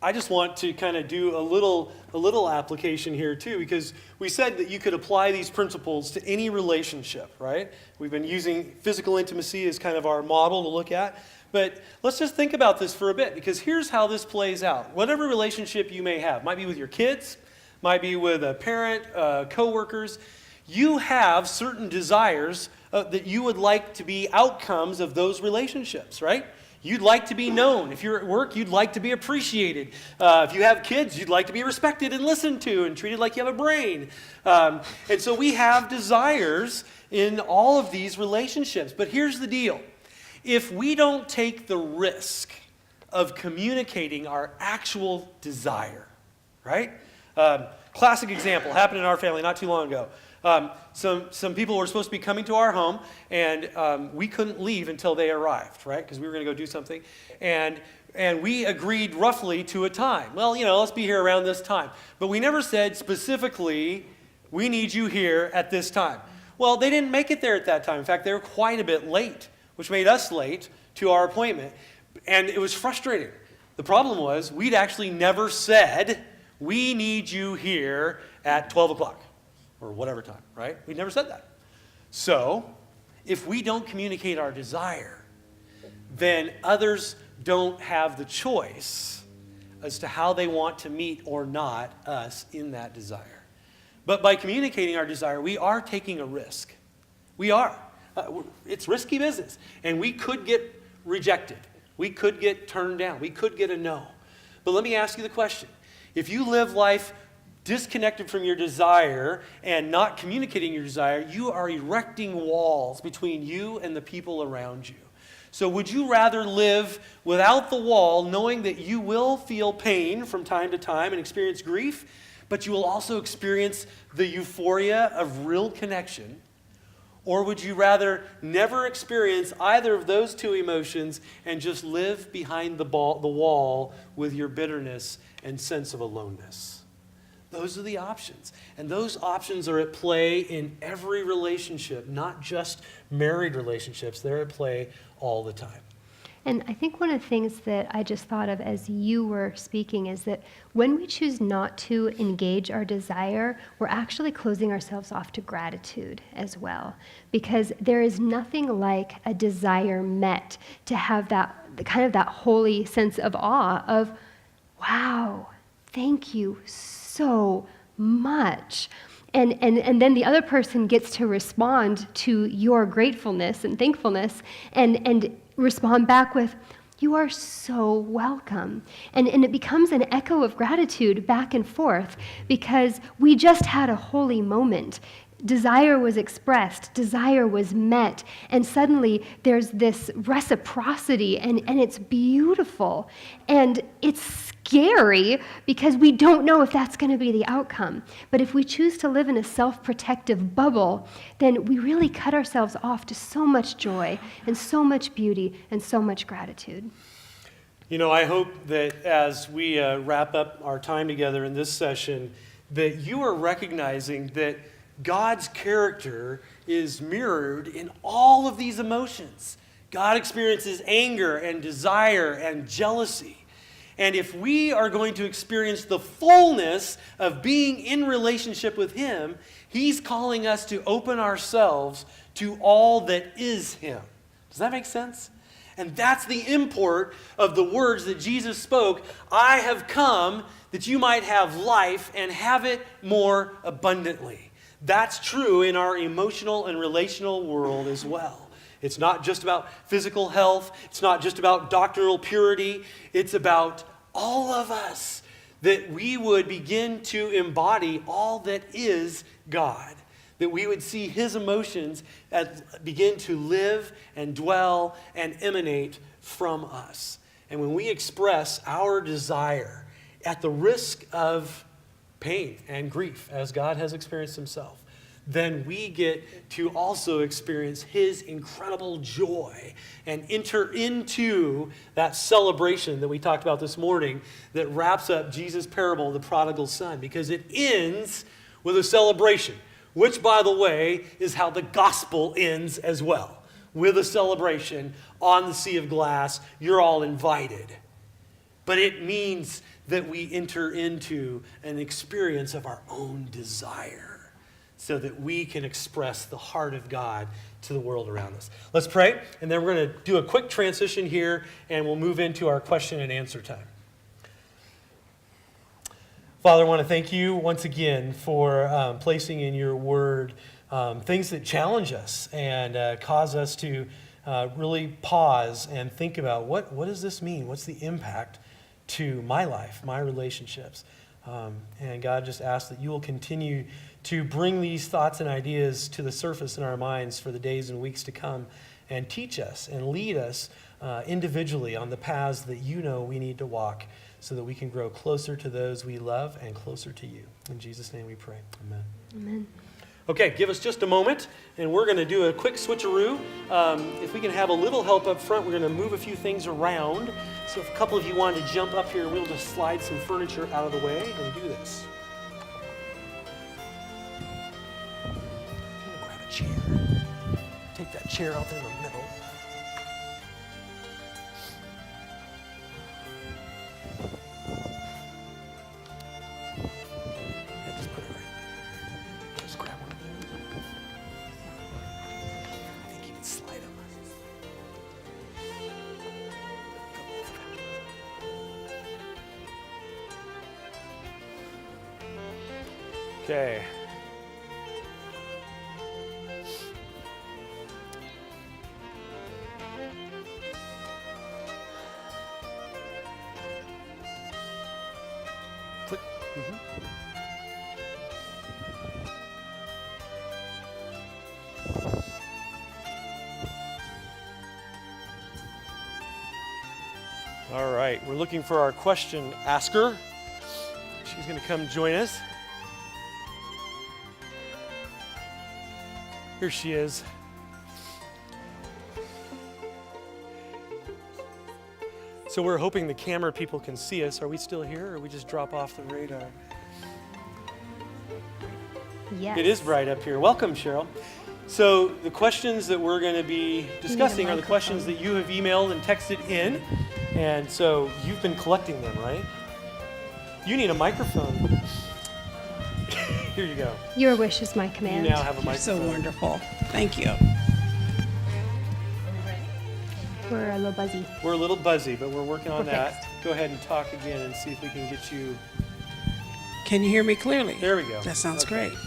I just want to kind of do a little application here too, because we said that you could apply these principles to any relationship, right? We've been using physical intimacy as kind of our model to look at, but let's just think about this for a bit, because here's how this plays out. Whatever relationship you may have, might be with your kids, might be with a parent, coworkers, you have certain desires that you would like to be outcomes of those relationships, right? You'd like to be known. If you're at work, you'd like to be appreciated. If you have kids, you'd like to be respected and listened to and treated like you have a brain. And so we have desires in all of these relationships. But here's the deal. If we don't take the risk of communicating our actual desire, right? Classic example, happened in our family not too long ago. Some people were supposed to be coming to our home, and we couldn't leave until they arrived, right? Because we were going to go do something. And we agreed roughly to a time. Well, let's be here around this time. But we never said specifically, we need you here at this time. Well, they didn't make it there at that time. In fact, they were quite a bit late, which made us late to our appointment. And it was frustrating. The problem was, we'd actually never said, we need you here at 12 o'clock. Or whatever time, right? We never said that. So, if we don't communicate our desire, then others don't have the choice as to how they want to meet or not us in that desire. But by communicating our desire, we are taking a risk. We are. It's risky business. And we could get rejected. We could get turned down. We could get a no. But let me ask you the question. If you live life disconnected from your desire and not communicating your desire, you are erecting walls between you and the people around you. So would you rather live without the wall, knowing that you will feel pain from time to time and experience grief, but you will also experience the euphoria of real connection? Or would you rather never experience either of those two emotions and just live behind the wall with your bitterness and sense of aloneness? Those are the options. And those options are at play in every relationship, not just married relationships. They're at play all the time. And I think one of the things that I just thought of as you were speaking is that when we choose not to engage our desire, we're actually closing ourselves off to gratitude as well. Because there is nothing like a desire met to have that kind of that holy sense of awe of, wow, thank you so much. And then the other person gets to respond to your gratefulness and thankfulness and respond back with, "You are so welcome." And it becomes an echo of gratitude back and forth because we just had a holy moment. Desire was expressed, desire was met, and suddenly there's this reciprocity, and it's beautiful. And it's scary because we don't know if that's going to be the outcome. But if we choose to live in a self-protective bubble, then we really cut ourselves off to so much joy and so much beauty and so much gratitude. You know, I hope that as we wrap up our time together in this session, that you are recognizing that God's character is mirrored in all of these emotions. God experiences anger and desire and jealousy. And if we are going to experience the fullness of being in relationship with Him, He's calling us to open ourselves to all that is Him. Does that make sense? And that's the import of the words that Jesus spoke. "I have come that you might have life and have it more abundantly." That's true in our emotional and relational world as well. It's not just about physical health. It's not just about doctrinal purity. It's about all of us, that we would begin to embody all that is God, that we would see His emotions begin to live and dwell and emanate from us. And when we express our desire at the risk of pain and grief, as God has experienced Himself, then we get to also experience His incredible joy and enter into that celebration that we talked about this morning that wraps up Jesus' parable of the prodigal son, because it ends with a celebration, which, by the way, is how the gospel ends as well, with a celebration on the sea of glass. You're all invited. But it means that we enter into an experience of our own desire so that we can express the heart of God to the world around us. Let's pray, and then we're going to do a quick transition here, and we'll move into our question and answer time. Father, I want to thank you once again for placing in your word things that challenge us and cause us to really pause and think about what does this mean? What's the impact to my life, my relationships? And God, just ask that you will continue to bring these thoughts and ideas to the surface in our minds for the days and weeks to come, and teach us and lead us individually on the paths that you know we need to walk so that we can grow closer to those we love and closer to you. In Jesus' name we pray. Amen. Amen. Okay, give us just a moment, and we're going to do a quick switcheroo. If we can have a little help up front, we're going to move a few things around. So if a couple of you wanted to jump up here, we'll just slide some furniture out of the way and do this. I'm going to grab a chair. Take that chair out there in the middle. Yeah, just put it right there. Just grab one of those. I think you can slide them. Okay. Click. All right, we're looking for our question asker. She's going to come join us. Here she is. So we're hoping the camera people can see us. Are we still here, or we just drop off the radar? Yes. It is bright up here. Welcome, Cheryl. So the questions that we're going to be discussing are the questions that you have emailed and texted in. And so you've been collecting them, right? You need a microphone. Here you go. Your wish is my command. You now have a You're microphone. so wonderful. Thank you. We're a little buzzy. We're a little buzzy, but we're working on We're that. fixed. Go ahead and talk again and see if we can get you. Can you hear me clearly? There we go. That sounds Okay. great.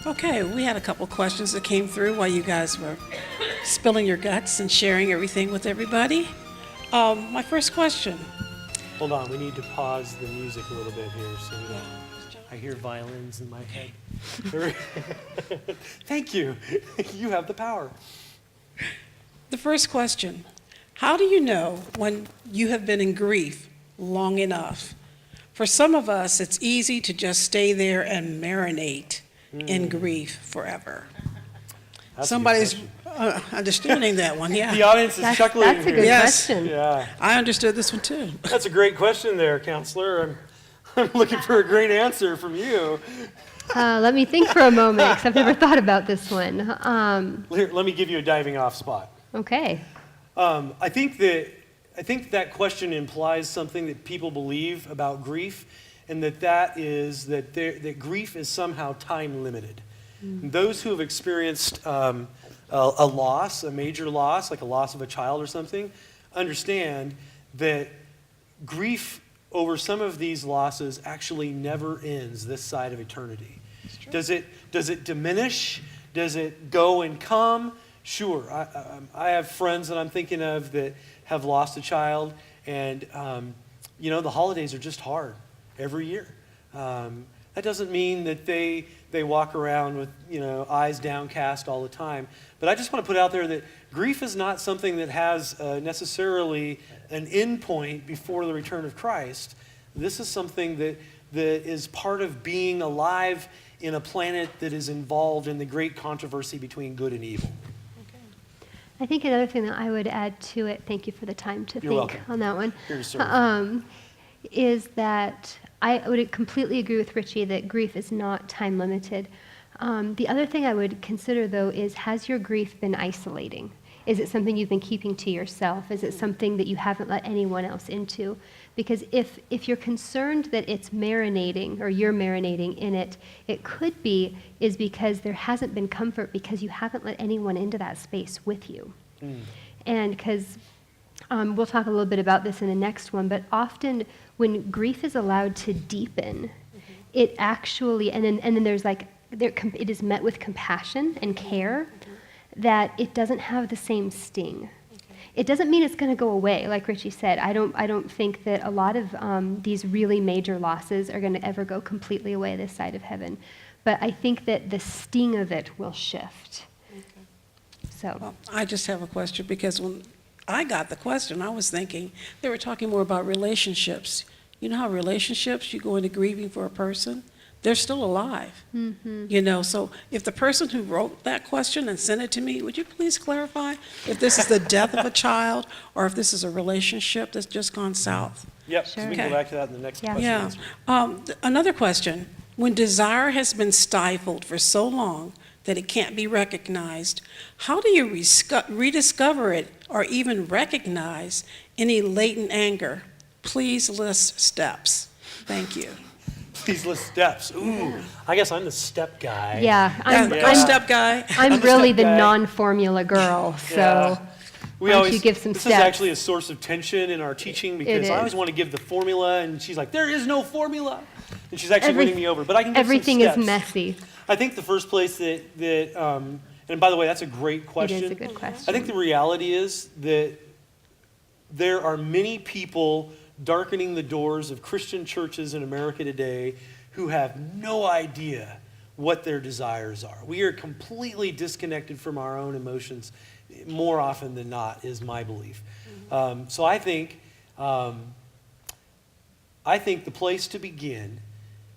Okay, we had a couple questions that came through while you guys were spilling your guts and sharing everything with everybody. My first question. Hold on, we need to pause the music a little bit here so we don't. I hear violins in my head. Thank you. You have the power. The first question, how do you know when you have been in grief long enough? For some of us, it's easy to just stay there and marinate in grief forever. That's Somebody's understanding that one, yeah. The audience is chuckling That's a here. good Yes. question. Yeah, I understood this one too. that's a great question there, counselor. I'm looking for a great answer from you. Let me think for a moment, because I've never thought about this one. Here, let me give you a diving off spot. Okay. I think that question implies something that people believe about grief, and that is that grief is somehow time limited. Those who have experienced a loss, a major loss, like a loss of a child or something, understand that grief over some of these losses actually never ends this side of eternity. Does it diminish? Does it go and come? Sure. I have friends that I'm thinking of that have lost a child, and the holidays are just hard every year. That doesn't mean that they walk around with eyes downcast all the time. But I just want to put out there that grief is not something that has necessarily an end point before the return of Christ. This is something that is part of being alive in a planet that is involved in the great controversy between good and evil. I think another thing that I would add to it, thank you for the time to You're think welcome. on that one, Here to serve. is that I would completely agree with Richie that grief is not time limited. The other thing I would consider, though, is has your grief been isolating? Is it something you've been keeping to yourself? Is it something that you haven't let anyone else into? Because if you're concerned that it's marinating or you're marinating in it, it could be is because there hasn't been comfort because you haven't let anyone into that space with you. And because we'll talk a little bit about this in the next one, but often when grief is allowed to deepen, it actually, and then there's it is met with compassion and care, that it doesn't have the same sting. It doesn't mean it's going to go away, like Richie said. I don't think that a lot of these really major losses are going to ever go completely away this side of heaven. But I think that the sting of it will shift. So. Well, I just have a question because when I got the question, I was thinking they were talking more about relationships. You know how relationships, you go into grieving for a person, they're still alive. So if the person who wrote that question and sent it to me, would you please clarify if this is the death of a child or if this is a relationship that's just gone south? Yep, so we can Okay. go back to that in the next Yeah. question. Yeah. Another question. When desire has been stifled for so long that it can't be recognized, how do you rediscover it or even recognize any latent anger? Please list steps. Thank you. These list steps. Ooh, I guess I'm the step guy. Yeah, Go step guy. I'm the really step the guy. non-formula girl, so Yeah. why don't you give some this steps? is actually a source of tension in our teaching because I is. always want to give the formula, and she's like, there is no formula. And she's actually Every- winning me over. But I can give Everything some is steps. messy. I think the first place and by the way, that's a great question. It is a good question. I think the reality is that there are many people darkening the doors of Christian churches in America today who have no idea what their desires are. We are completely disconnected from our own emotions more often than not, is my belief. So I think the place to begin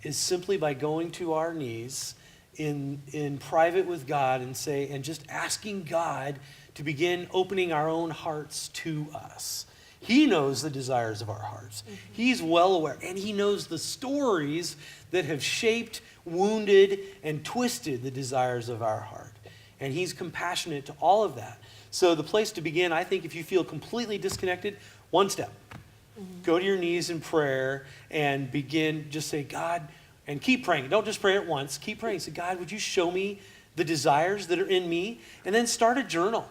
is simply by going to our knees in private with God and just asking God to begin opening our own hearts to us. He knows the desires of our hearts. He's well aware, and he knows the stories that have shaped, wounded, and twisted the desires of our heart. And he's compassionate to all of that. So the place to begin, I think, if you feel completely disconnected, one step. Go to your knees in prayer and begin, just say, God, and keep praying. Don't just pray it once. Keep praying. Say, God, would you show me the desires that are in me? And then start a journal.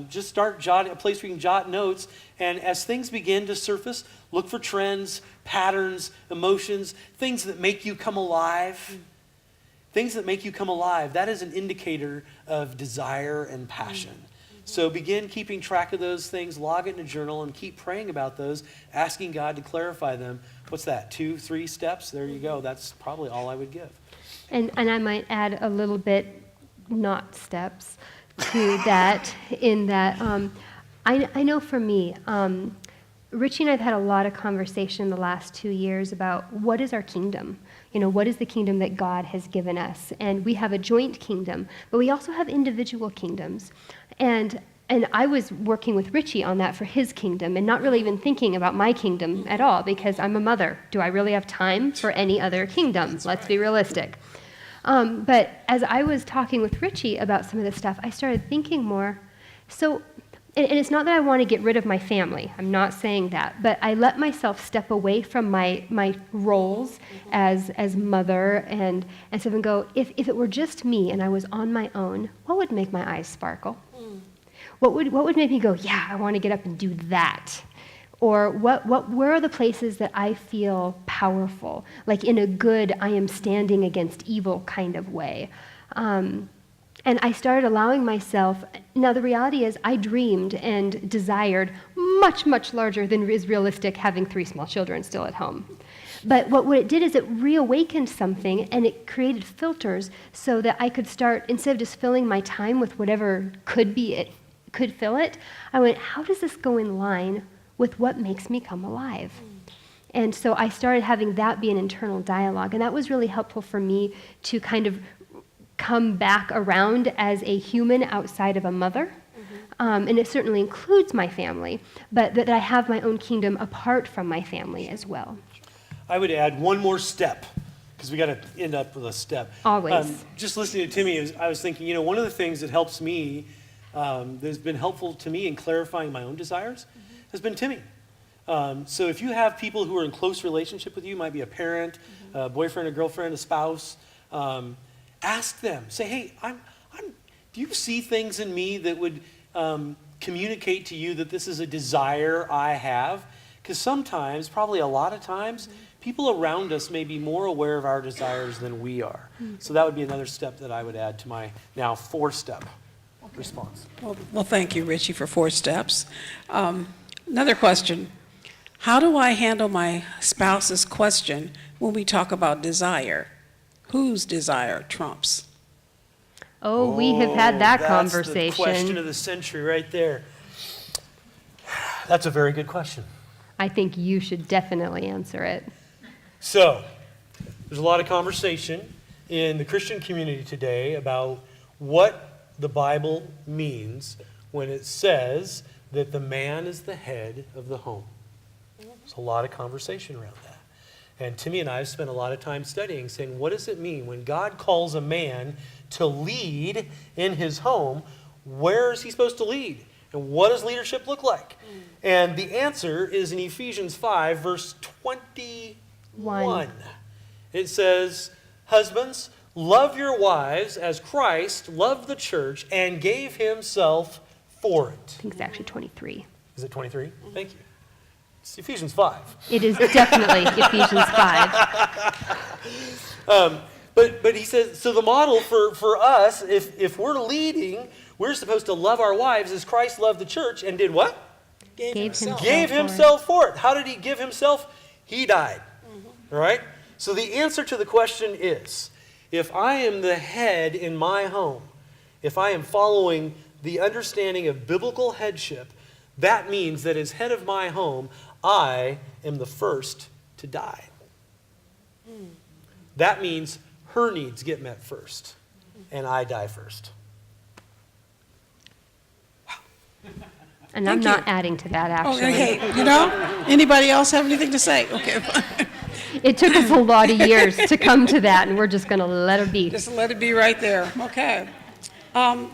Just start a place where you can jot notes. And as things begin to surface, look for trends, patterns, emotions, things that make you come alive. things that make you come alive, that is an indicator of desire and passion. So begin keeping track of those things, log it in a journal, and keep praying about those, asking God to clarify them. What's that, 2, 3 steps? There you go. That's probably all I would give. And I might add a little bit, not steps, to that, in that I know for me, Richie and I have had a lot of conversation the last 2 years about what is our kingdom? What is the kingdom that God has given us? And we have a joint kingdom, but we also have individual kingdoms. And I was working with Richie on that for his kingdom and not really even thinking about my kingdom at all because I'm a mother. Do I really have time for any other kingdom? Let's be realistic. But as I was talking with Richie about some of this stuff, I started thinking more. So, and it's not that I want to get rid of my family. I'm not saying that. But I let myself step away from my roles as mother and stuff and go, if it were just me and I was on my own, what would make my eyes sparkle? What would make me go, yeah, I want to get up and do that? Or where are the places that I feel powerful, like in a good, I am standing against evil kind of way? And I started allowing myself, now the reality is I dreamed and desired much, much larger than is realistic having 3 small children still at home. But what it did is it reawakened something and it created filters so that I could start, instead of just filling my time with whatever could fill it, I went, how does this go in line with what makes me come alive? And so I started having that be an internal dialogue, and that was really helpful for me to kind of come back around as a human outside of a mother. And it certainly includes my family, but that I have my own kingdom apart from my family as well. I would add one more step, because we got to end up with a step. Always. Just listening to Timmy, I was thinking, one of the things that helps me, that's been helpful to me in clarifying my own desires, has been Timmy. So if you have people who are in close relationship with you, might be a parent, a boyfriend, a girlfriend, a spouse, ask them. Say, hey, do you see things in me that would communicate to you that this is a desire I have? Because sometimes, probably a lot of times, people around us may be more aware of our desires than we are. So that would be another step that I would add to my now 4-step response. Well, thank you, Richie, for 4 steps. Another question. How do I handle my spouse's question when we talk about desire? Whose desire trumps? Oh, we have had that that's conversation. The question of the century right there. That's a very good question. I think you should definitely answer it. So, there's a lot of conversation in the Christian community today about what the Bible means when it says that the man is the head of the home. There's a lot of conversation around that. And Timmy and I have spent a lot of time studying, saying, what does it mean when God calls a man to lead in his home? Where is he supposed to lead? And what does leadership look like? And the answer is in Ephesians 5, verse 21. It says, husbands, love your wives as Christ loved the church and gave himself for it. I think it's actually 23. Is it 23? Thank you. It's Ephesians 5. It is definitely Ephesians 5. But he says, so the model for us, if we're leading, we're supposed to love our wives as Christ loved the church and did what? Gave himself for it. How did he give himself? He died. All right? So the answer to the question is, if I am the head in my home, if I am following the understanding of biblical headship, that means that as head of my home, I am the first to die. That means her needs get met first, and I die first. And I'm not adding to that, actually. Okay, anybody else have anything to say? Okay. It took us a lot of years to come to that, and we're just going to let it be. Just let it be right there. Okay.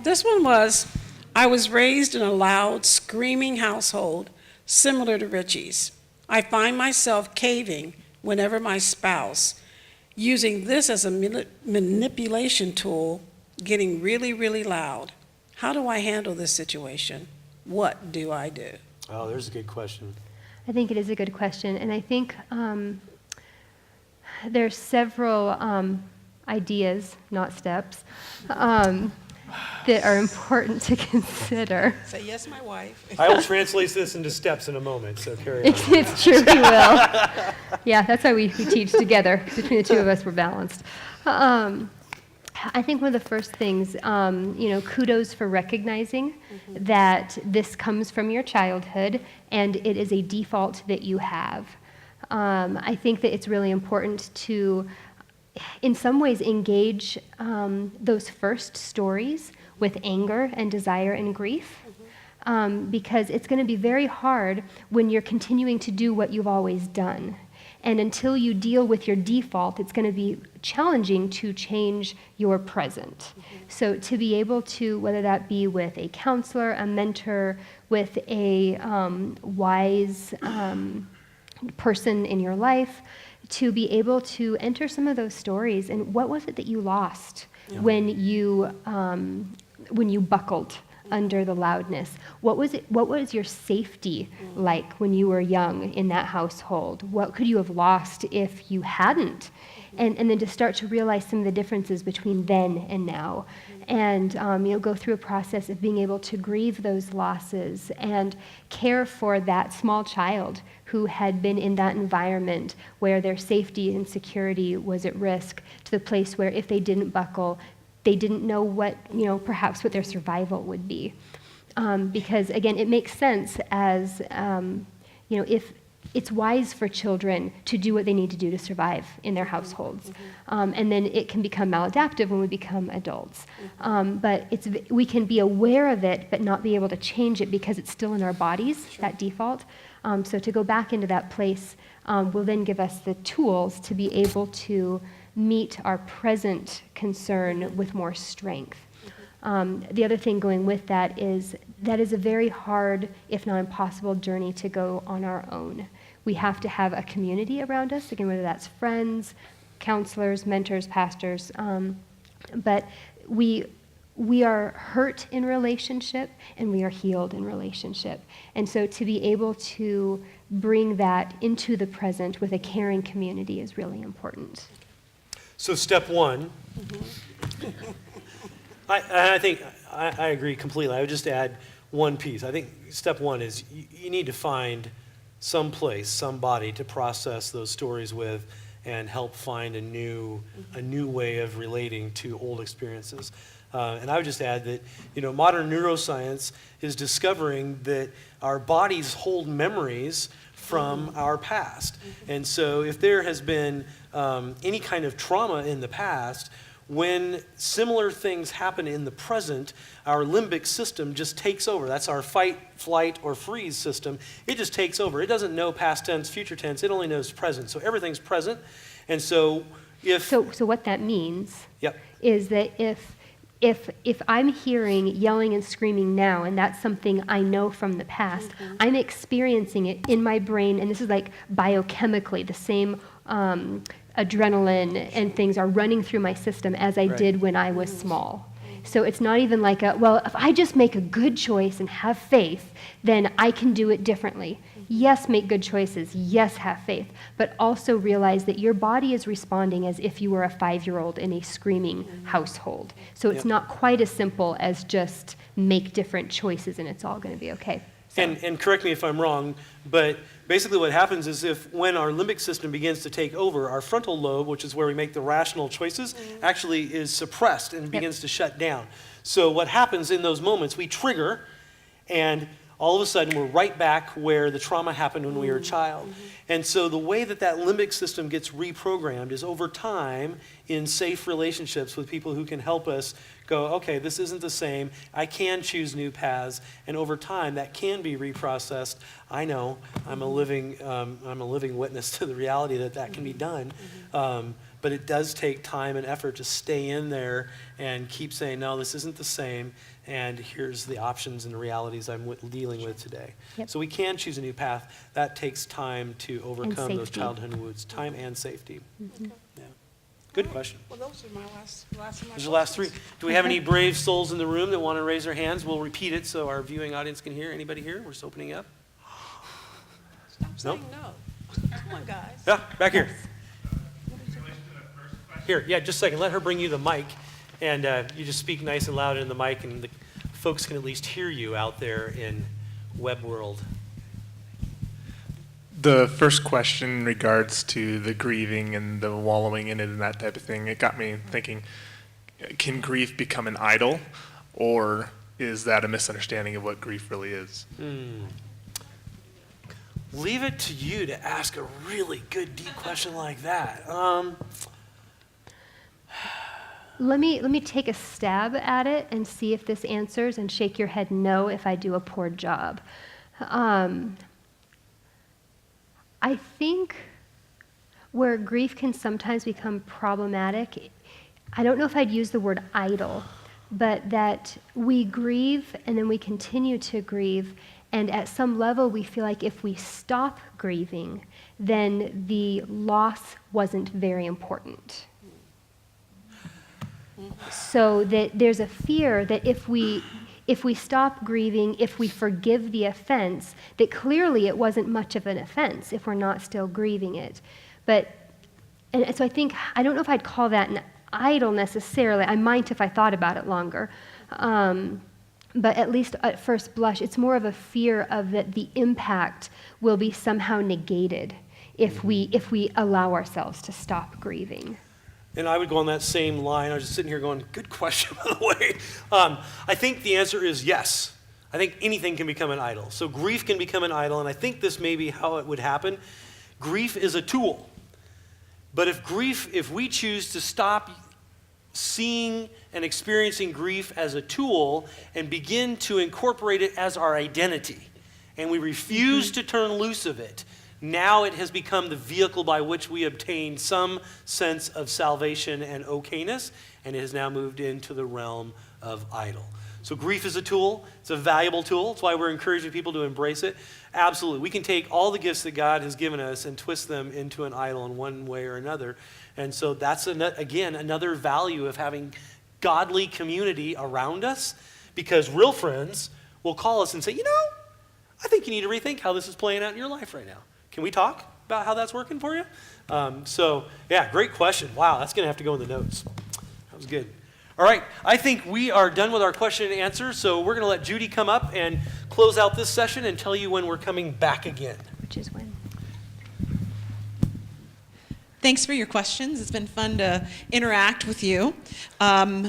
This one was, I was raised in a loud, screaming household similar to Richie's. I find myself caving whenever my spouse, using this as a manipulation tool, getting really, really loud. How do I handle this situation? What do I do? Oh, there's a good question. I think it is a good question, and I think there's several ideas, not steps, that are important to consider. Say, yes, my wife. I will translate this into steps in a moment, so carry on. It's true, we will. Yeah, that's why we teach together. Between the two of us, we're balanced. I think one of the first things, kudos for recognizing that this comes from your childhood and it is a default that you have. I think that it's really important to, in some ways, engage those first stories with anger and desire and grief, because it's going to be very hard when you're continuing to do what you've always done. And until you deal with your default, it's going to be challenging to change your present. So to be able to, whether that be with a counselor, a mentor, with a wise person in your life, to be able to enter some of those stories. And what was it that you lost when you buckled under the loudness? What was your safety like when you were young in that household? What could you have lost if you hadn't? And then to start to realize some of the differences between then and now. And go through a process of being able to grieve those losses and care for that small child who had been in that environment where their safety and security was at risk, to the place where if they didn't buckle, they didn't know what, perhaps what their survival would be. Because again, it makes sense as, if it's wise for children to do what they need to do to survive in their households. And then it can become maladaptive when we become adults. But we can be aware of it, but not be able to change it because it's still in our bodies, that default. So to go back into that place will then give us the tools to be able to meet our present concern with more strength. The other thing going with that is a very hard, if not impossible, journey to go on our own. We have to have a community around us, again, whether that's friends, counselors, mentors, pastors, but we are hurt in relationship and we are healed in relationship. And so to be able to bring that into the present with a caring community is really important. So step one, I think I agree completely. I would just add one piece. I think step one is you need to find some place, somebody to process those stories with and help find a new way of relating to old experiences. And I would just add that, modern neuroscience is discovering that our bodies hold memories from our past. And so if there has been any kind of trauma in the past, when similar things happen in the present, our limbic system just takes over. That's our fight, flight, or freeze system. It just takes over. It doesn't know past tense, future tense. It only knows present. So everything's present. And so if... So what that means is that if I'm hearing yelling and screaming now, and that's something I know from the past, I'm experiencing it in my brain, and this is like biochemically, the same adrenaline and things are running through my system as I did when I was small. So it's not even like if I just make a good choice and have faith, then I can do it differently. Yes, make good choices. Yes, have faith. But also realize that your body is responding as if you were a 5-year-old in a screaming household. So it's not quite as simple as just make different choices and it's all going to be okay. So. And correct me if I'm wrong, but basically what happens is when our limbic system begins to take over, our frontal lobe, which is where we make the rational choices, actually is suppressed and begins to shut down. So what happens in those moments, we trigger, and all of a sudden we're right back where the trauma happened when we were a child. And so the way that limbic system gets reprogrammed is over time in safe relationships with people who can help us go, okay, this isn't the same. I can choose new paths, and over time that can be reprocessed. I know I'm a living witness to the reality that can be done. But it does take time and effort to stay in there and keep saying, no, this isn't the same, and here's the options and the realities I'm dealing with today. So we can choose a new path. That takes time to overcome those childhood wounds, time and safety. Yeah. Good question. Well, those are my last of my Those are the last three. Do we have any brave souls in the room that want to raise their hands? We'll repeat it so our viewing audience can hear. Anybody here? We're just opening up. I'm saying no. Come on, guys. Yeah, back here. In relation to the first Here, yeah, just a second. Let her bring you the mic. And you just speak nice and loud in the mic, and the folks can at least hear you out there in web world. The first question in regards to the grieving and the wallowing in it and that type of thing, it got me thinking, can grief become an idol, or is that a misunderstanding of what grief really is? Leave it to you to ask a really good, deep question like that. Let me take a stab at it and see if this answers, and shake your head no if I do a poor job. I think where grief can sometimes become problematic, I don't know if I'd use the word idol, but that we grieve and then we continue to grieve, and at some level we feel like if we stop grieving, then the loss wasn't very important. So that there's a fear that if we stop grieving, if we forgive the offense, that clearly it wasn't much of an offense if we're not still grieving it. And so I don't know if I'd call that an idol necessarily. I might if I thought about it longer. But at least at first blush, it's more of a fear of that the impact will be somehow negated if we allow ourselves to stop grieving. And I would go on that same line. I was just sitting here going, good question, by the way. I think the answer is yes. I think anything can become an idol. So grief can become an idol, and I think this may be how it would happen. Grief is a tool. But if we choose to stop seeing and experiencing grief as a tool and begin to incorporate it as our identity, and we refuse to turn loose of it, now it has become the vehicle by which we obtain some sense of salvation and okayness, and it has now moved into the realm of idol. So grief is a tool. It's a valuable tool. That's why we're encouraging people to embrace it. Absolutely. We can take all the gifts that God has given us and twist them into an idol in one way or another. And so that's, again, another value of having godly community around us, because real friends will call us and say, I think you need to rethink how this is playing out in your life right now. Can we talk about how that's working for you? Great question. Wow, that's going to have to go in the notes. That was good. All right, I think we are done with our question and answer, so we're going to let Judy come up and close out this session and tell you when we're coming back again. Which is when? Thanks for your questions. It's been fun to interact with you.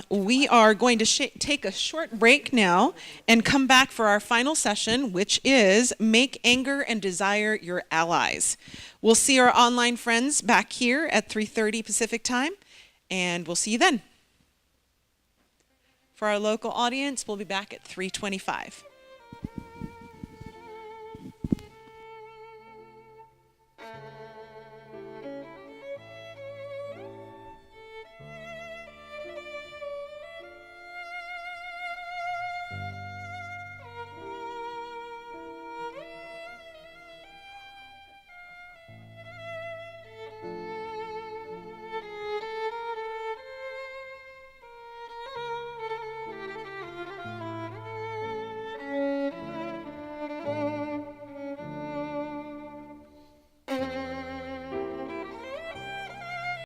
We are going to take a short break now and come back for our final session, which is Make Anger and Desire Your Allies. We'll see our online friends back here at 3:30 Pacific time, and we'll see you then. For our local audience, we'll be back at 3:25.